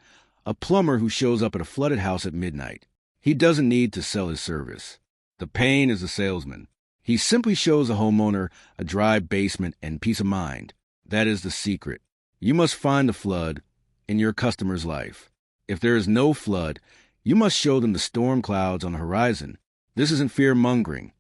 Speaker 1: a plumber who shows up at a flooded house at midnight. He doesn't need to sell his service. The pain is the salesman. He simply shows a homeowner a dry basement and peace of mind. That is the secret. You must find the flood in your customer's life. If there is no flood, you must show them the storm clouds on the horizon. This isn't fear-mongering.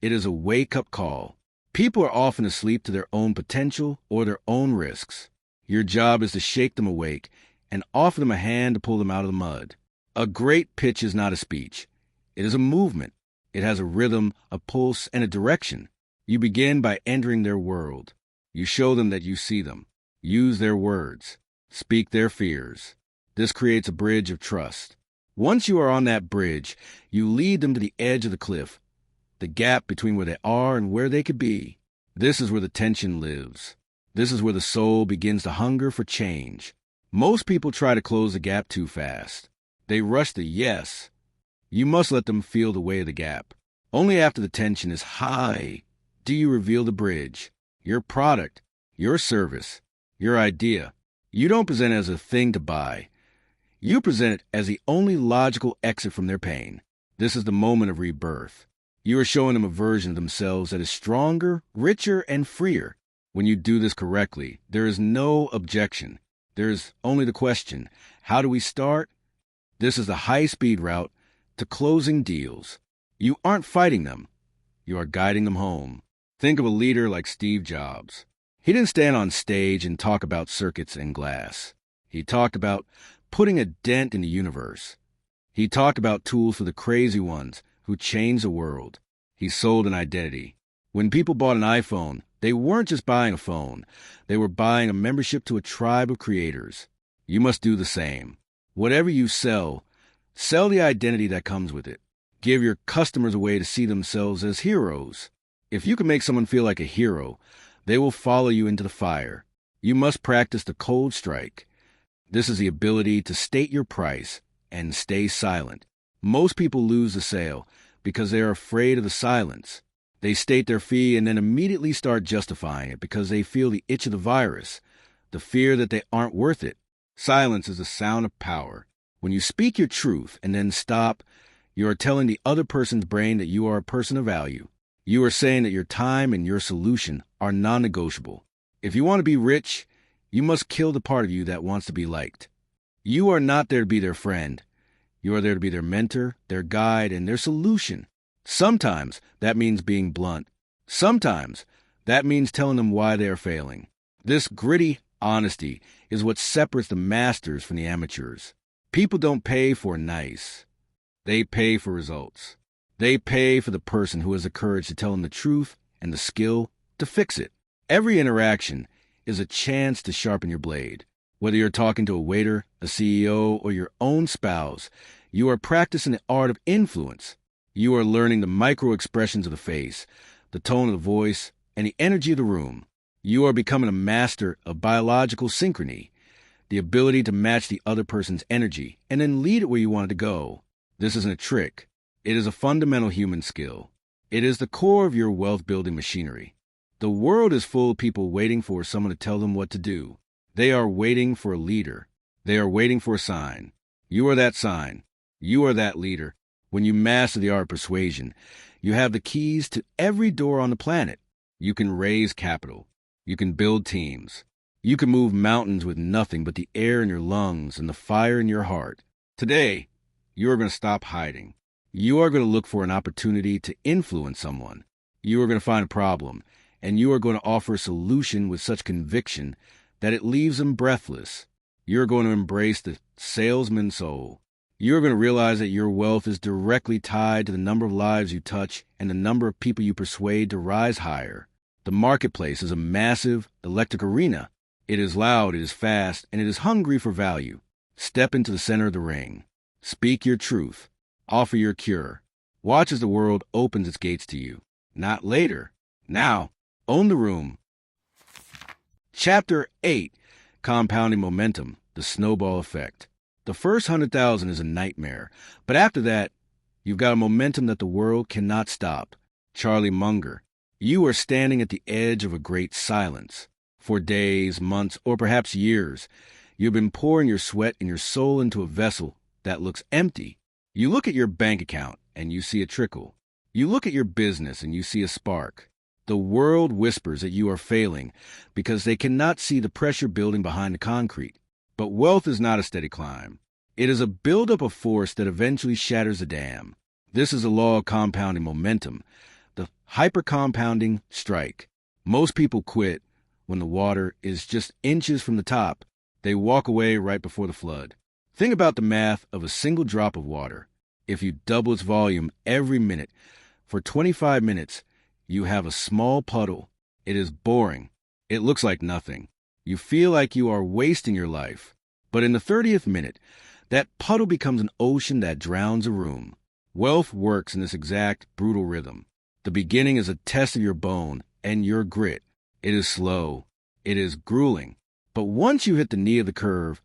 Speaker 1: It is a wake-up call. People are often asleep to their own potential or their own risks. Your job is to shake them awake and offer them a hand to pull them out of the mud. A great pitch is not a speech. It is a movement. It has a rhythm, a pulse, and a direction. You begin by entering their world. You show them that you see them. Use their words. Speak their fears. This creates a bridge of trust. Once you are on that bridge, you lead them to the edge of the cliff, the gap between where they are and where they could be. This is where the tension lives. This is where the soul begins to hunger for change. Most people try to close the gap too fast. They rush the yes. You must let them feel the weight of the gap. Only after the tension is high do you reveal the bridge, your product, your service, your idea. You don't present it as a thing to buy. You present it as the only logical exit from their pain. This is the moment of rebirth. You are showing them a version of themselves that is stronger, richer, and freer. When you do this correctly, there is no objection. There is only the question, how do we start? This is the high-speed route to closing deals. You aren't fighting them. You are guiding them home. Think of a leader like Steve Jobs. He didn't stand on stage and talk about circuits and glass. He talked about putting a dent in the universe. He talked about tools for the crazy ones who changed the world. He sold an identity. When people bought an iPhone, they weren't just buying a phone. They were buying a membership to a tribe of creators. You must do the same. Whatever you sell the identity that comes with it. Give your customers a way to see themselves as heroes. If you can make someone feel like a hero, they will follow you into the fire. You must practice the cold strike. This is the ability to state your price and stay silent. Most people lose the sale because they are afraid of the silence. They state their fee and then immediately start justifying it because they feel the itch of the virus, the fear that they aren't worth it. Silence is the sound of power. When you speak your truth and then stop, you are telling the other person's brain that you are a person of value. You are saying that your time and your solution are non-negotiable. If you want to be rich, you must kill the part of you that wants to be liked. You are not there to be their friend. You are there to be their mentor, their guide, and their solution. Sometimes that means being blunt. Sometimes that means telling them why they are failing. This gritty honesty is what separates the masters from the amateurs. People don't pay for nice. They pay for results. They pay for the person who has the courage to tell them the truth and the skill to fix it. Every interaction is a chance to sharpen your blade. Whether you're talking to a waiter, a CEO, or your own spouse, you are practicing the art of influence. You are learning the micro expressions of the face, the tone of the voice, and the energy of the room. You are becoming a master of biological synchrony, the ability to match the other person's energy and then lead it where you want it to go. This isn't a trick. It is a fundamental human skill. It is the core of your wealth-building machinery. The world is full of people waiting for someone to tell them what to do. They are waiting for a leader. They are waiting for a sign. You are that sign. You are that leader. When you master the art of persuasion, you have the keys to every door on the planet. You can raise capital. You can build teams. You can move mountains with nothing but the air in your lungs and the fire in your heart. Today, you are going to stop hiding. You are going to look for an opportunity to influence someone. You are going to find a problem, and you are going to offer a solution with such conviction that it leaves them breathless. You're going to embrace the salesman soul. You're going to realize that your wealth is directly tied to the number of lives you touch and the number of people you persuade to rise higher. The marketplace is a massive electric arena. It is loud, it is fast, and it is hungry for value. Step into the center of the ring. Speak your truth. Offer your cure. Watch as the world opens its gates to you. Not later. Now. Own the room. Chapter 8. Compounding Momentum, the Snowball Effect. The first 100,000 is a nightmare, but after that, you've got a momentum that the world cannot stop. Charlie Munger. You are standing at the edge of a great silence. For days, months, or perhaps years, you've been pouring your sweat and your soul into a vessel that looks empty. You look at your bank account and you see a trickle. You look at your business and you see a spark. The world whispers that you are failing because they cannot see the pressure building behind the concrete. But wealth is not a steady climb. It is a buildup of force that eventually shatters the dam. This is a law of compounding momentum, the hyper-compounding strike. Most people quit when the water is just inches from the top. They walk away right before the flood. Think about the math of a single drop of water. If you double its volume every minute, for 25 minutes, you have a small puddle. It is boring. It looks like nothing. You feel like you are wasting your life. But in the 30th minute, that puddle becomes an ocean that drowns a room. Wealth works in this exact brutal rhythm. The beginning is a test of your bone and your grit. It is slow. It is grueling. But once you hit the knee of the curve,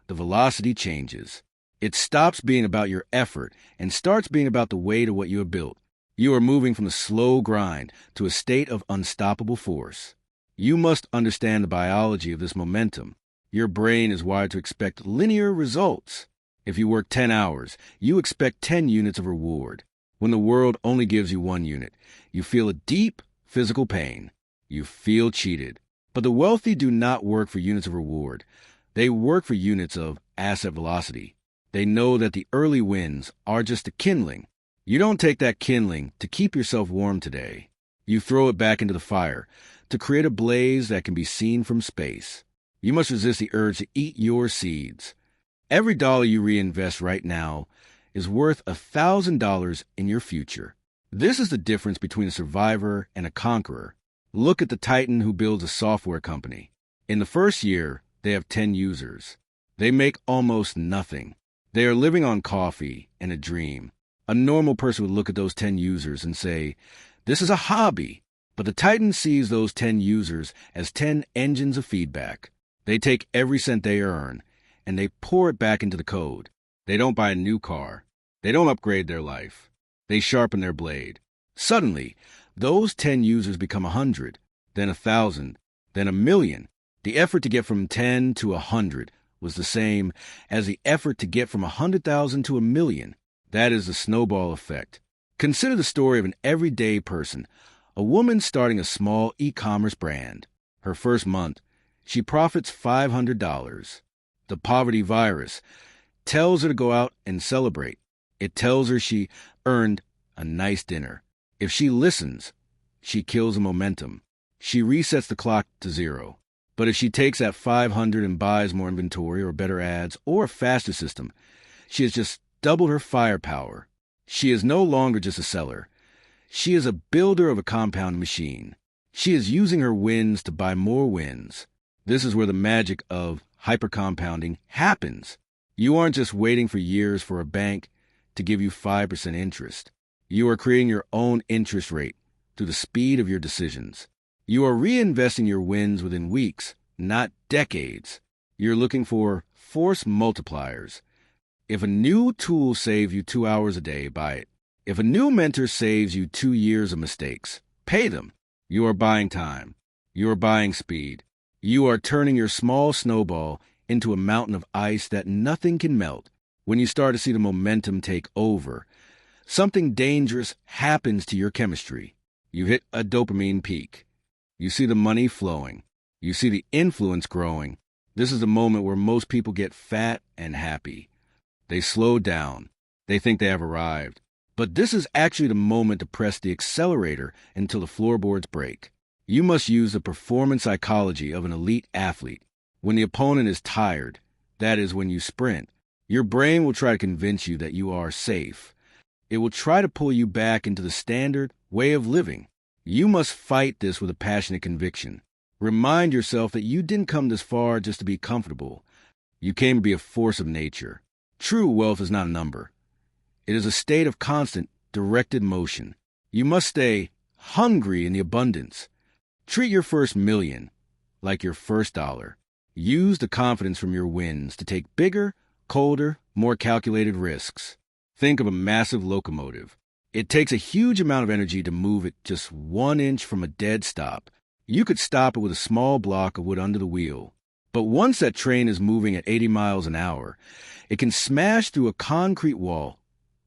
Speaker 1: the velocity changes. It stops being about your effort and starts being about the weight of what you have built. You are moving from a slow grind to a state of unstoppable force. You must understand the biology of this momentum. Your brain is wired to expect linear results. If you work 10 hours, you expect 10 units of reward. When the world only gives you 1 unit, you feel a deep physical pain. You feel cheated. But the wealthy do not work for units of reward. They work for units of asset velocity. They know that the early wins are just a kindling. You don't take that kindling to keep yourself warm today. You throw it back into the fire to create a blaze that can be seen from space. You must resist the urge to eat your seeds. Every dollar you reinvest right now is worth $1,000 in your future. This is the difference between a survivor and a conqueror. Look at the titan who builds a software company. In the first year, they have 10 users. They make almost nothing. They are living on coffee and a dream. A normal person would look at those 10 users and say, this is a hobby. But the titan sees those 10 users as 10 engines of feedback. They take every cent they earn, and they pour it back into the code. They don't buy a new car. They don't upgrade their life. They sharpen their blade. Suddenly, those 10 users become 100, then 1,000, then 1,000,000. The effort to get from 10 to 100 was the same as the effort to get from 100,000 to 1,000,000. That is the snowball effect. Consider the story of an everyday person, a woman starting a small e-commerce brand. Her first month, she profits $500. The poverty virus tells her to go out and celebrate. It tells her she earned a nice dinner. If she listens, she kills the momentum. She resets the clock to 0. But if she takes that 500 and buys more inventory or better ads or a faster system, she has just doubled her firepower. She is no longer just a seller. She is a builder of a compound machine. She is using her wins to buy more wins. This is where the magic of hypercompounding happens. You aren't just waiting for years for a bank to give you 5% interest. You are creating your own interest rate through the speed of your decisions. You are reinvesting your wins within weeks, not decades. You're looking for force multipliers. If a new tool saves you 2 hours a day, buy it. If a new mentor saves you 2 years of mistakes, pay them. You are buying time. You are buying speed. You are turning your small snowball into a mountain of ice that nothing can melt. When you start to see the momentum take over, something dangerous happens to your chemistry. You hit a dopamine peak. You see the money flowing. You see the influence growing. This is the moment where most people get fat and happy. They slow down. They think they have arrived. But this is actually the moment to press the accelerator until the floorboards break. You must use the performance psychology of an elite athlete. When the opponent is tired, that is when you sprint, your brain will try to convince you that you are safe. It will try to pull you back into the standard way of living. You must fight this with a passionate conviction. Remind yourself that you didn't come this far just to be comfortable. You came to be a force of nature. True wealth is not a number. It is a state of constant, directed motion. You must stay hungry in the abundance. Treat your first million like your first dollar. Use the confidence from your wins to take bigger, colder, more calculated risks. Think of a massive locomotive. It takes a huge amount of energy to move it just 1 inch from a dead stop. You could stop it with a small block of wood under the wheel. But once that train is moving at 80 miles an hour, it can smash through a concrete wall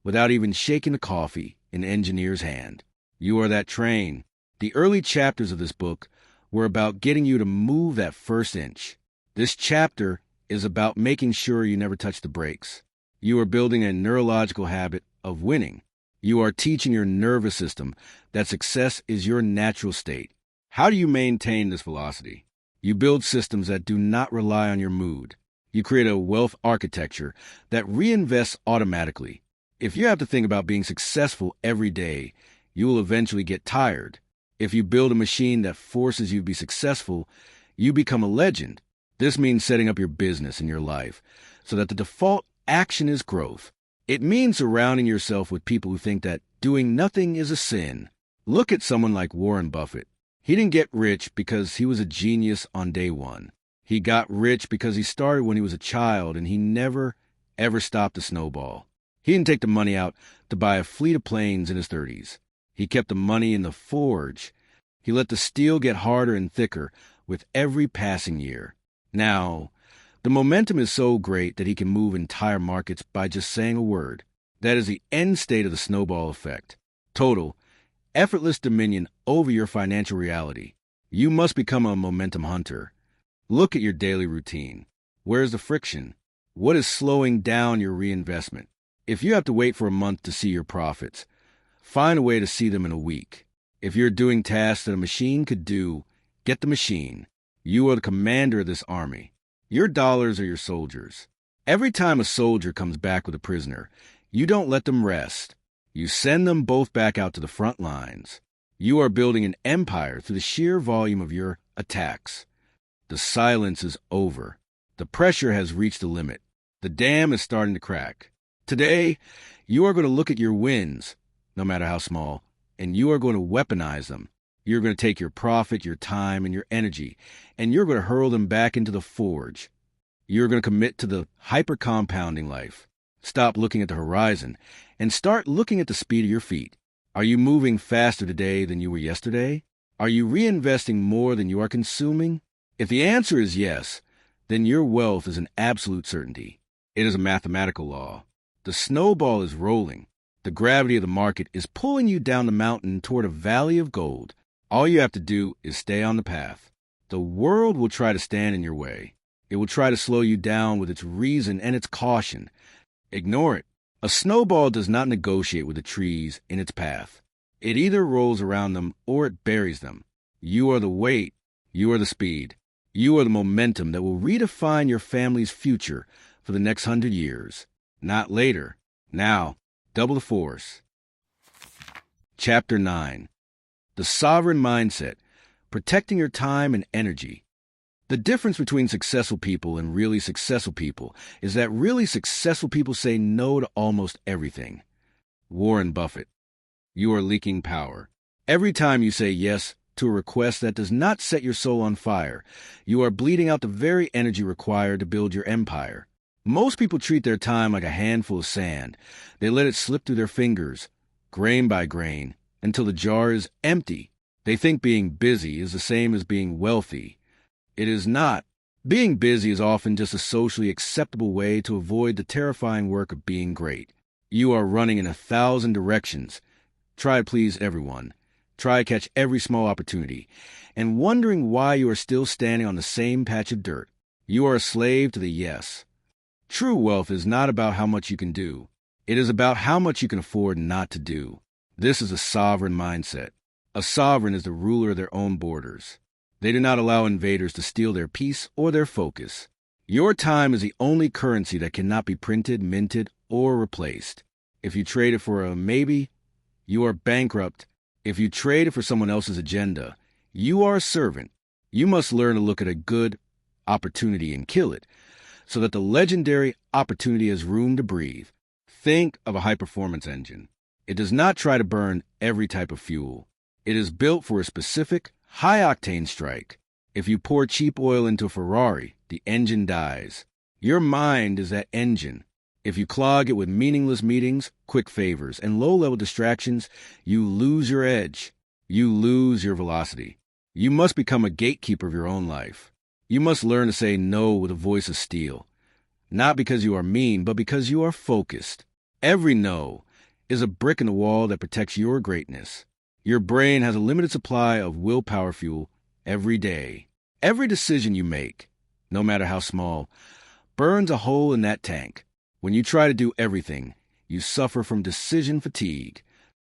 Speaker 1: without even shaking the coffee in the engineer's hand. You are that train. The early chapters of this book were about getting you to move that first inch. This chapter is about making sure you never touch the brakes. You are building a neurological habit of winning. You are teaching your nervous system that success is your natural state. How do you maintain this velocity? You build systems that do not rely on your mood. You create a wealth architecture that reinvests automatically. If you have to think about being successful every day, you will eventually get tired. If you build a machine that forces you to be successful, you become a legend. This means setting up your business and your life so that the default action is growth. It means surrounding yourself with people who think that doing nothing is a sin. Look at someone like Warren Buffett. He didn't get rich because he was a genius on day one. He got rich because he started when he was a child and he never, ever stopped to snowball. He didn't take the money out to buy a fleet of planes in his 30s. He kept the money in the forge. He let the steel get harder and thicker with every passing year. Now, the momentum is so great that he can move entire markets by just saying a word. That is the end state of the snowball effect. Total, effortless dominion over your financial reality. You must become a momentum hunter. Look at your daily routine. Where's the friction? What is slowing down your reinvestment? If you have to wait for a month to see your profits, find a way to see them in a week. If you're doing tasks that a machine could do, get the machine. You are the commander of this army. Your dollars are your soldiers. Every time a soldier comes back with a prisoner, you don't let them rest. You send them both back out to the front lines. You are building an empire through the sheer volume of your attacks. The silence is over. The pressure has reached the limit. The dam is starting to crack. Today, you are going to look at your wins, no matter how small, and you are going to weaponize them. You're going to take your profit, your time, and your energy, and you're going to hurl them back into the forge. You're going to commit to the hyper-compounding life. Stop looking at the horizon and start looking at the speed of your feet. Are you moving faster today than you were yesterday? Are you reinvesting more than you are consuming? If the answer is yes, then your wealth is an absolute certainty. It is a mathematical law. The snowball is rolling. The gravity of the market is pulling you down the mountain toward a valley of gold. All you have to do is stay on the path. The world will try to stand in your way. It will try to slow you down with its reason and its caution. Ignore it. A snowball does not negotiate with the trees in its path. It either rolls around them or it buries them. You are the weight. You are the speed. You are the momentum that will redefine your family's future for the next 100 years. Not later. Now, double the force. Chapter 9. The Sovereign Mindset. Protecting your time and energy. The difference between successful people and really successful people is that really successful people say no to almost everything. Warren Buffett, you are leaking power. Every time you say yes to a request that does not set your soul on fire, you are bleeding out the very energy required to build your empire. Most people treat their time like a handful of sand. They let it slip through their fingers, grain by grain, until the jar is empty. They think being busy is the same as being wealthy. It is not. Being busy is often just a socially acceptable way to avoid the terrifying work of being great. You are running in 1,000 directions. Try to please everyone. Try to catch every small opportunity, and wondering why you are still standing on the same patch of dirt. You are a slave to the yes. True wealth is not about how much you can do. It is about how much you can afford not to do. This is a sovereign mindset. A sovereign is the ruler of their own borders. They do not allow invaders to steal their peace or their focus. Your time is the only currency that cannot be printed, minted, or replaced. If you trade it for a maybe, you are bankrupt. If you trade it for someone else's agenda, you are a servant. You must learn to look at a good opportunity and kill it, so that the legendary opportunity has room to breathe. Think of a high-performance engine. It does not try to burn every type of fuel. It is built for a specific, high-octane strike. If you pour cheap oil into a Ferrari, the engine dies. Your mind is that engine. If you clog it with meaningless meetings, quick favors, and low-level distractions, you lose your edge. You lose your velocity. You must become a gatekeeper of your own life. You must learn to say no with a voice of steel. Not because you are mean, but because you are focused. Every no is a brick in the wall that protects your greatness. Your brain has a limited supply of willpower fuel every day. Every decision you make, no matter how small, burns a hole in that tank. When you try to do everything, you suffer from decision fatigue.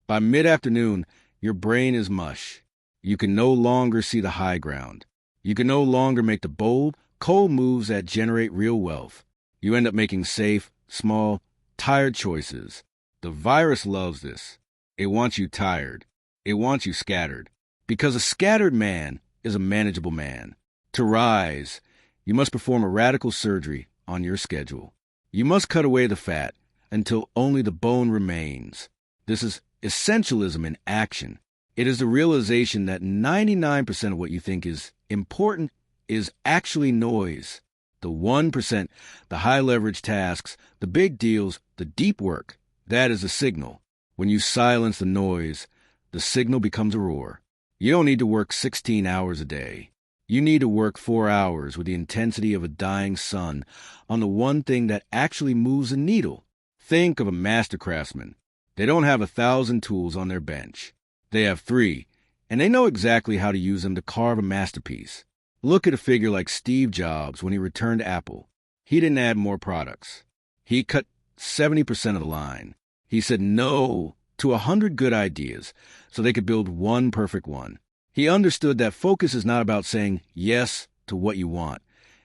Speaker 1: By mid-afternoon, your brain is mush. You can no longer see the high ground. You can no longer make the bold, cold moves that generate real wealth. You end up making safe, small, tired choices. The virus loves this. It wants you tired. It wants you scattered. Because a scattered man is a manageable man. To rise, you must perform a radical surgery on your schedule. You must cut away the fat until only the bone remains. This is essentialism in action. It is the realization that 99% of what you think is important is actually noise. The 1%, the high-leverage tasks, the big deals, the deep work, that is the signal. When you silence the noise, the signal becomes a roar. You don't need to work 16 hours a day. You need to work 4 hours with the intensity of a dying sun on the one thing that actually moves a needle. Think of a master craftsman. They don't have 1,000 tools on their bench. They have 3, and they know exactly how to use them to carve a masterpiece. Look at a figure like Steve Jobs when he returned to Apple. He didn't add more products. He cut 70% of the line. He said no to 100 good ideas so they could build one perfect one. He understood that focus is not about saying yes to what you want.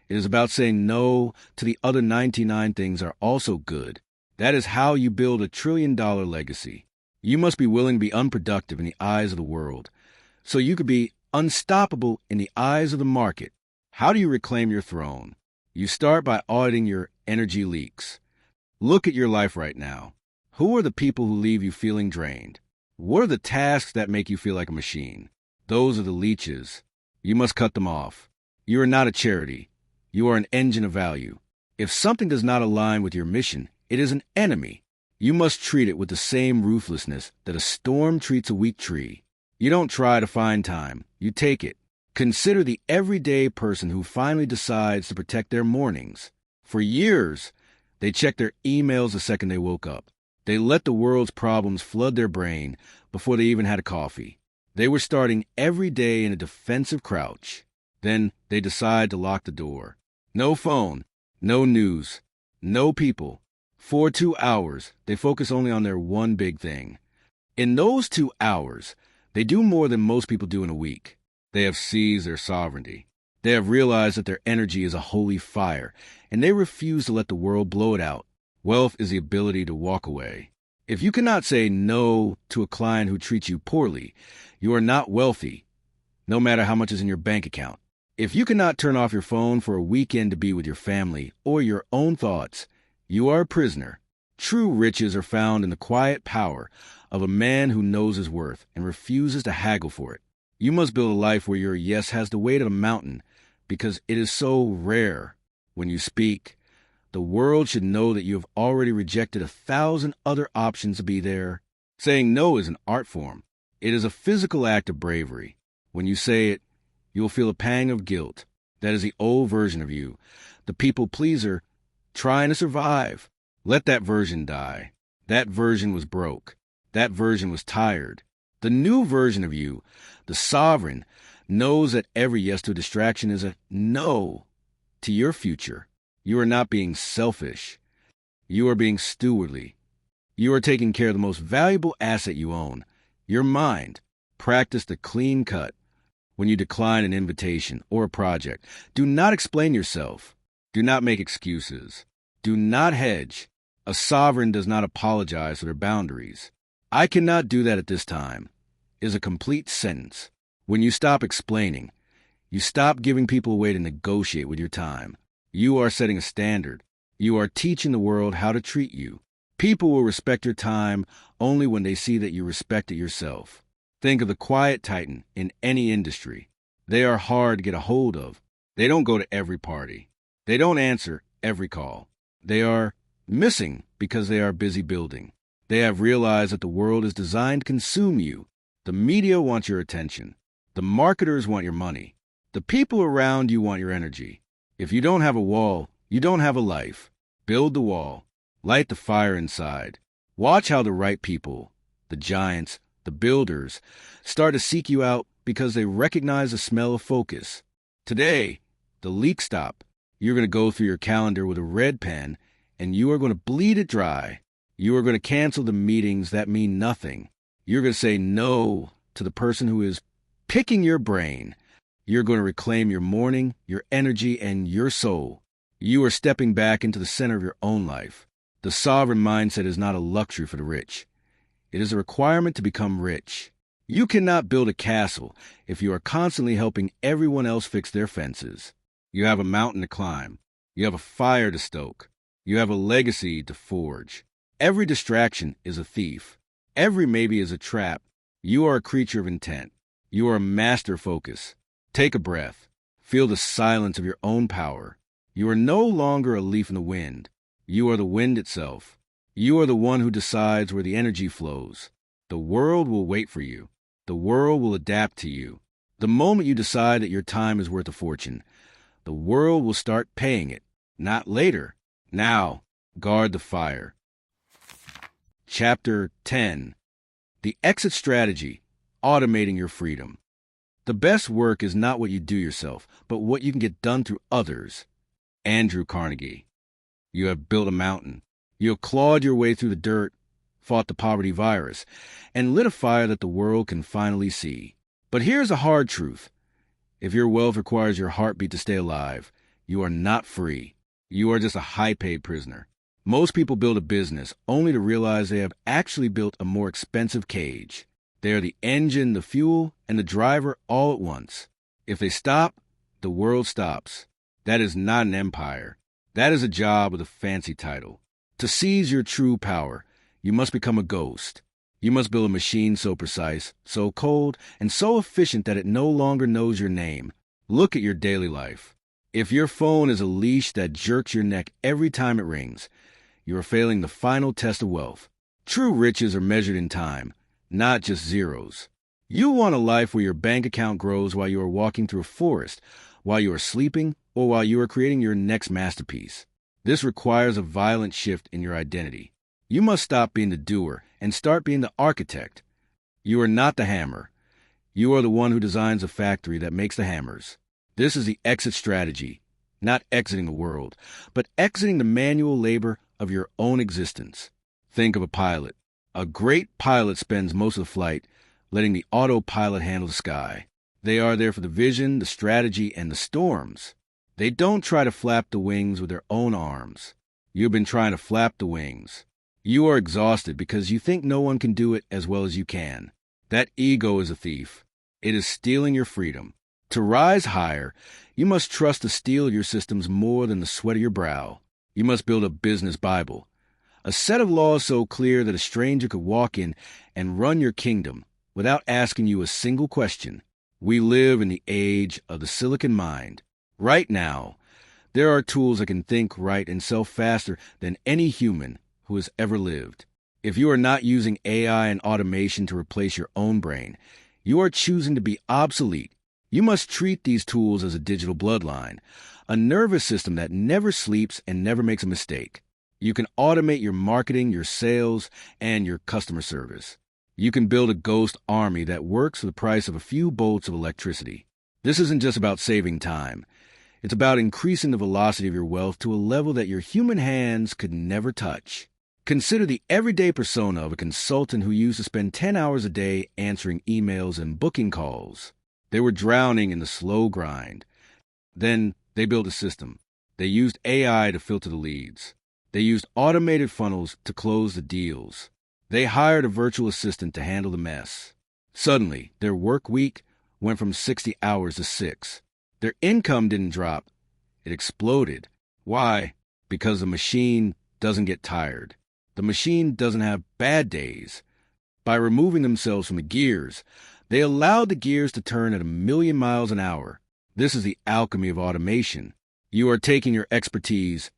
Speaker 1: It is about saying no to the other 99 things are also good. That is how you build a $1 trillion legacy. You must be willing to be unproductive in the eyes of the world, so you could be unstoppable in the eyes of the market. How do you reclaim your throne? You start by auditing your energy leaks. Look at your life right now. Who are the people who leave you feeling drained? What are the tasks that make you feel like a machine? Those are the leeches. You must cut them off. You are not a charity. You are an engine of value. If something does not align with your mission, it is an enemy. You must treat it with the same ruthlessness that a storm treats a weak tree. You don't try to find time. You take it. Consider the everyday person who finally decides to protect their mornings. For years, they checked their emails the second they woke up. They let the world's problems flood their brain before they even had a coffee. They were starting every day in a defensive crouch. Then they decide to lock the door. No phone, no news, no people. For 2 hours, they focus only on their one big thing. In those 2 hours, they do more than most people do in a week. They have seized their sovereignty. They have realized that their energy is a holy fire, and they refuse to let the world blow it out. Wealth is the ability to walk away. If you cannot say no to a client who treats you poorly, you are not wealthy, no matter how much is in your bank account. If you cannot turn off your phone for a weekend to be with your family or your own thoughts, you are a prisoner. True riches are found in the quiet power of a man who knows his worth and refuses to haggle for it. You must build a life where your yes has the weight of a mountain because it is so rare. When you speak, the world should know that you have already rejected 1,000 other options to be there. Saying no is an art form. It is a physical act of bravery. When you say it, you will feel a pang of guilt. That is the old version of you, the people pleaser trying to survive. Let that version die. That version was broke. That version was tired. The new version of you, the sovereign, knows that every yes to a distraction is a no to your future. You are not being selfish. You are being stewardly. You are taking care of the most valuable asset you own, your mind. Practice the clean cut. When you decline an invitation or a project, do not explain yourself. Do not make excuses. Do not hedge. A sovereign does not apologize for their boundaries. I cannot do that at this time is a complete sentence. When you stop explaining, you stop giving people a way to negotiate with your time. You are setting a standard. You are teaching the world how to treat you. People will respect your time only when they see that you respect it yourself. Think of the quiet titan in any industry. They are hard to get a hold of. They don't go to every party. They don't answer every call. They are missing because they are busy building. They have realized that the world is designed to consume you. The media wants your attention. The marketers want your money. The people around you want your energy. If you don't have a wall, you don't have a life. Build the wall. Light the fire inside. Watch how the right people, the giants, the builders, start to seek you out because they recognize the smell of focus. Today, the leak stop. You're going to go through your calendar with a red pen, and you are going to bleed it dry. You are going to cancel the meetings that mean nothing. You're going to say no to the person who is picking your brain. You're going to reclaim your morning, your energy, and your soul. You are stepping back into the center of your own life. The sovereign mindset is not a luxury for the rich. It is a requirement to become rich. You cannot build a castle if you are constantly helping everyone else fix their fences. You have a mountain to climb. You have a fire to stoke. You have a legacy to forge. Every distraction is a thief. Every maybe is a trap. You are a creature of intent. You are a master of focus. Take a breath. Feel the silence of your own power. You are no longer a leaf in the wind. You are the wind itself. You are the one who decides where the energy flows. The world will wait for you. The world will adapt to you. The moment you decide that your time is worth a fortune, the world will start paying it. Not later. Now, guard the fire. Chapter 10. The Exit Strategy, Automating Your Freedom. The best work is not what you do yourself, but what you can get done through others. Andrew Carnegie. You have built a mountain. You have clawed your way through the dirt, fought the poverty virus, and lit a fire that the world can finally see. But here's a hard truth. If your wealth requires your heartbeat to stay alive, you are not free. You are just a high-paid prisoner. Most people build a business only to realize they have actually built a more expensive cage. They are the engine, the fuel, and the driver all at once. If they stop, the world stops. That is not an empire. That is a job with a fancy title. To seize your true power, you must become a ghost. You must build a machine so precise, so cold, and so efficient that it no longer knows your name. Look at your daily life. If your phone is a leash that jerks your neck every time it rings, you are failing the final test of wealth. True riches are measured in time, not just zeros. You want a life where your bank account grows while you are walking through a forest, while you are sleeping, or while you are creating your next masterpiece. This requires a violent shift in your identity. You must stop being the doer and start being the architect. You are not the hammer. You are the one who designs a factory that makes the hammers. This is the exit strategy, not exiting the world, but exiting the manual labor of your own existence. Think of a pilot. A great pilot spends most of the flight letting the autopilot handle the sky. They are there for the vision, the strategy, and the storms. They don't try to flap the wings with their own arms. You've been trying to flap the wings. You are exhausted because you think no one can do it as well as you can. That ego is a thief. It is stealing your freedom. To rise higher, you must trust the steel of your systems more than the sweat of your brow. You must build a business Bible, a set of laws so clear that a stranger could walk in and run your kingdom without asking you a single question. We live in the age of the silicon mind. Right now, there are tools that can think, write, and sell faster than any human who has ever lived. If you are not using AI and automation to replace your own brain, you are choosing to be obsolete. You must treat these tools as a digital bloodline, a nervous system that never sleeps and never makes a mistake. You can automate your marketing, your sales, and your customer service. You can build a ghost army that works for the price of a few bolts of electricity. This isn't just about saving time. It's about increasing the velocity of your wealth to a level that your human hands could never touch. Consider the everyday persona of a consultant who used to spend 10 hours a day answering emails and booking calls. They were drowning in the slow grind. Then they built a system. They used AI to filter the leads. They used automated funnels to close the deals. They hired a virtual assistant to handle the mess. Suddenly, their work week went from 60 hours to 6. Their income didn't drop. It exploded. Why? Because the machine doesn't get tired. The machine doesn't have bad days. By removing themselves from the gears, they allowed the gears to turn at 1,000,000 miles an hour. This is the alchemy of automation. You are taking your expertise,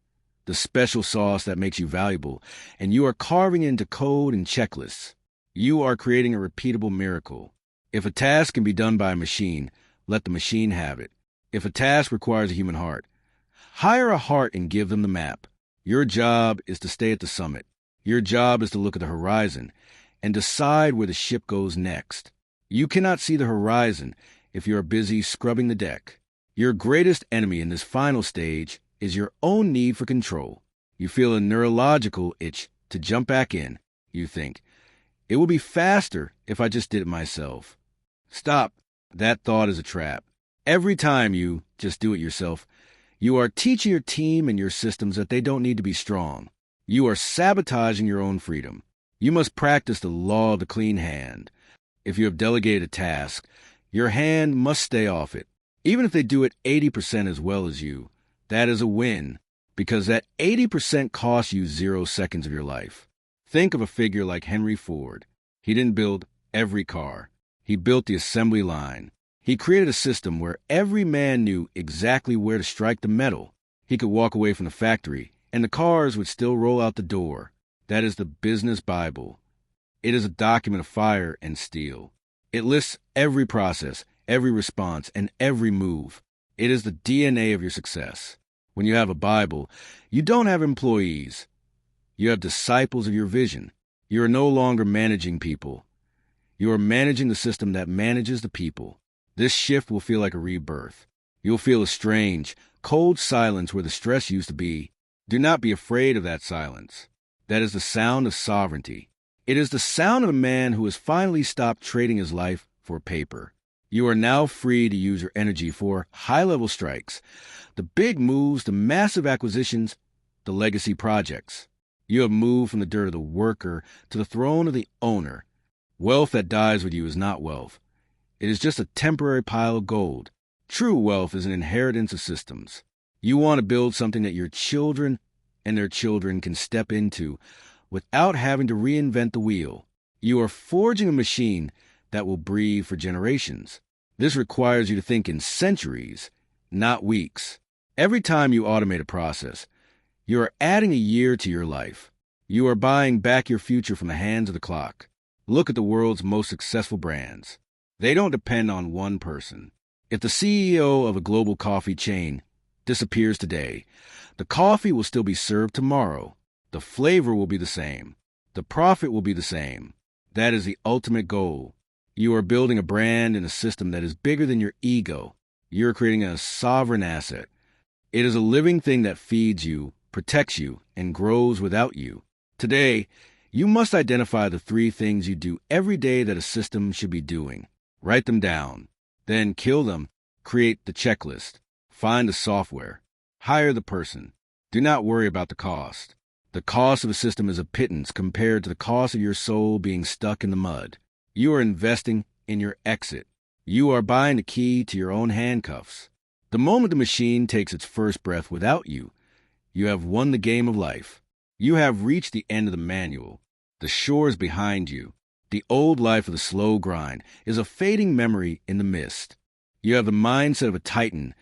Speaker 1: the special sauce that makes you valuable, and you are carving it into code and checklists. You are creating a repeatable miracle. If a task can be done by a machine, let the machine have it. If a task requires a human heart, hire a heart and give them the map. Your job is to stay at the summit. Your job is to look at the horizon and decide where the ship goes next. You cannot see the horizon if you are busy scrubbing the deck. Your greatest enemy in this final stage is your own need for control. You feel a neurological itch to jump back in. You think, it will be faster if I just did it myself. Stop. That thought is a trap. Every time you just do it yourself, you are teaching your team and your systems that they don't need to be strong. You are sabotaging your own freedom. You must practice the law of the clean hand. If you have delegated a task, your hand must stay off it. Even if they do it 80% as well as you, that is a win, because that 80% costs you 0 seconds of your life. Think of a figure like Henry Ford. He didn't build every car. He built the assembly line. He created a system where every man knew exactly where to strike the metal. He could walk away from the factory, and the cars would still roll out the door. That is the business Bible. It is a document of fire and steel. It lists every process, every response, and every move. It is the DNA of your success. When you have a Bible, you don't have employees. You have disciples of your vision. You are no longer managing people. You are managing the system that manages the people. This shift will feel like a rebirth. You'll feel a strange, cold silence where the stress used to be. Do not be afraid of that silence. That is the sound of sovereignty. It is the sound of a man who has finally stopped trading his life for paper. You are now free to use your energy for high-level strikes, the big moves, the massive acquisitions, the legacy projects. You have moved from the dirt of the worker to the throne of the owner. Wealth that dies with you is not wealth. It is just a temporary pile of gold. True wealth is an inheritance of systems. You want to build something that your children and their children can step into without having to reinvent the wheel. You are forging a machine that will breathe for generations. This requires you to think in centuries, not weeks. Every time you automate a process, you are adding a year to your life. You are buying back your future from the hands of the clock. Look at the world's most successful brands. They don't depend on one person. If the CEO of a global coffee chain disappears today, the coffee will still be served tomorrow. The flavor will be the same. The profit will be the same. That is the ultimate goal. You are building a brand and a system that is bigger than your ego. You are creating a sovereign asset. It is a living thing that feeds you, protects you, and grows without you. Today, you must identify the 3 things you do every day that a system should be doing. Write them down. Then kill them. Create the checklist. Find the software. Hire the person. Do not worry about the cost. The cost of a system is a pittance compared to the cost of your soul being stuck in the mud. You are investing in your exit. You are buying the key to your own handcuffs. The moment the machine takes its first breath without you, you have won the game of life. You have reached the end of the manual. The shore is behind you. The old life of the slow grind is a fading memory in the mist. You have the mindset of a titan,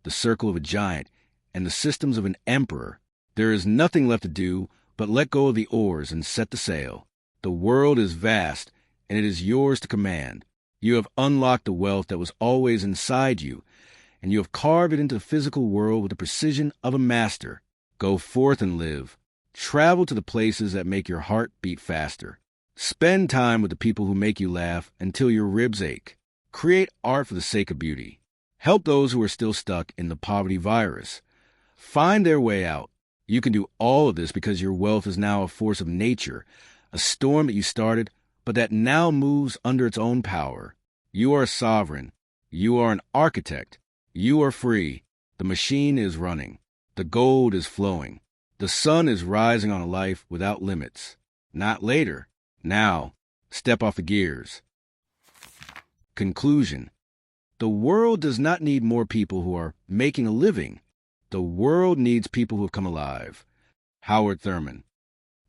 Speaker 1: the circle of a giant, and the systems of an emperor. There is nothing left to do but let go of the oars and set the sail. The world is vast, and it is yours to command. You have unlocked the wealth that was always inside you, and you have carved it into the physical world with the precision of a master. Go forth and live. Travel to the places that make your heart beat faster. Spend time with the people who make you laugh until your ribs ache. Create art for the sake of beauty. Help those who are still stuck in the poverty virus. Find their way out. You can do all of this because your wealth is now a force of nature, a storm that you started, but that now moves under its own power. You are sovereign. You are an architect. You are free. The machine is running. The gold is flowing. The sun is rising on a life without limits. Not later. Now. Step off the gears. Conclusion. The world does not need more people who are making a living. The world needs people who have come alive. Howard Thurman.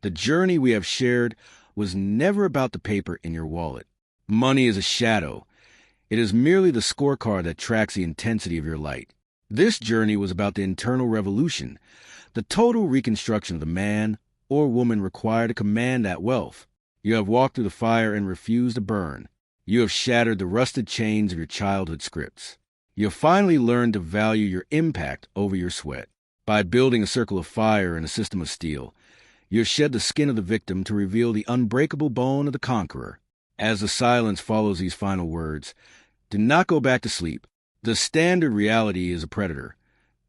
Speaker 1: The journey we have shared was never about the paper in your wallet. Money is a shadow. It is merely the scorecard that tracks the intensity of your light. This journey was about the internal revolution, the total reconstruction of the man or woman required to command that wealth. You have walked through the fire and refused to burn. You have shattered the rusted chains of your childhood scripts. You have finally learned to value your impact over your sweat. By building a circle of fire and a system of steel, you have shed the skin of the victim to reveal the unbreakable bone of the conqueror. As the silence follows these final words, do not go back to sleep. The standard reality is a predator.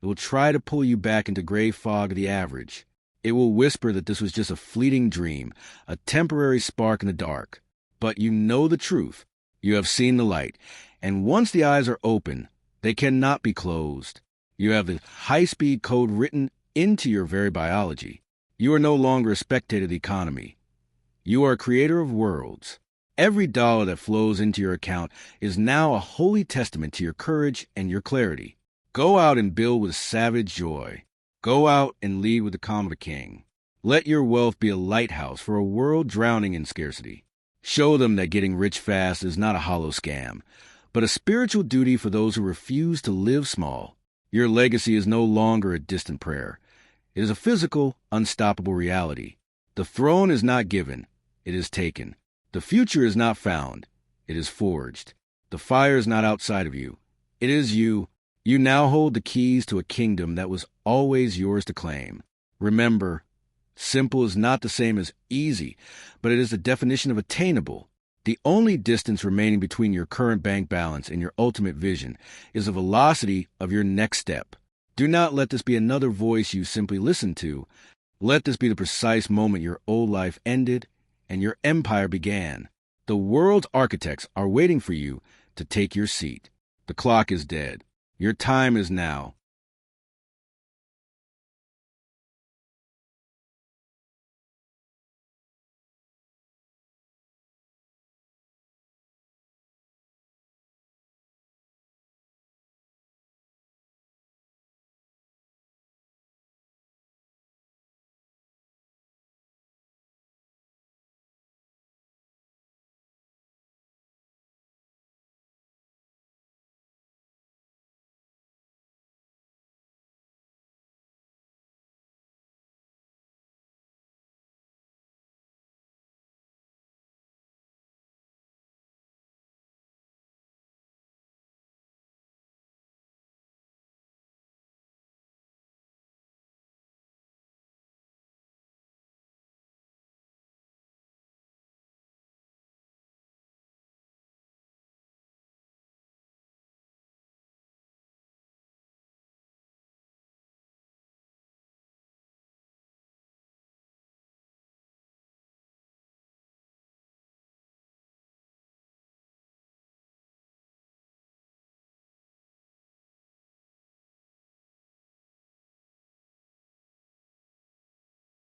Speaker 1: It will try to pull you back into gray fog of the average. It will whisper that this was just a fleeting dream, a temporary spark in the dark. But you know the truth. You have seen the light. And once the eyes are open, they cannot be closed. You have the high-speed code written into your very biology. You are no longer a spectator of the economy. You are a creator of worlds. Every dollar that flows into your account is now a holy testament to your courage and your clarity. Go out and build with savage joy. Go out and lead with the calm of a king. Let your wealth be a lighthouse for a world drowning in scarcity. Show them that getting rich fast is not a hollow scam, but a spiritual duty for those who refuse to live small. Your legacy is no longer a distant prayer. It is a physical, unstoppable reality. The throne is not given, it is taken. The future is not found, it is forged. The fire is not outside of you, it is you. You now hold the keys to a kingdom that was always yours to claim. Remember, simple is not the same as easy, but it is the definition of attainable. The only distance remaining between your current bank balance and your ultimate vision is the velocity of your next step. Do not let this be another voice you simply listen to. Let this be the precise moment your old life ended and your empire began. The world's architects are waiting for you to take your seat. The clock is dead. Your time is now.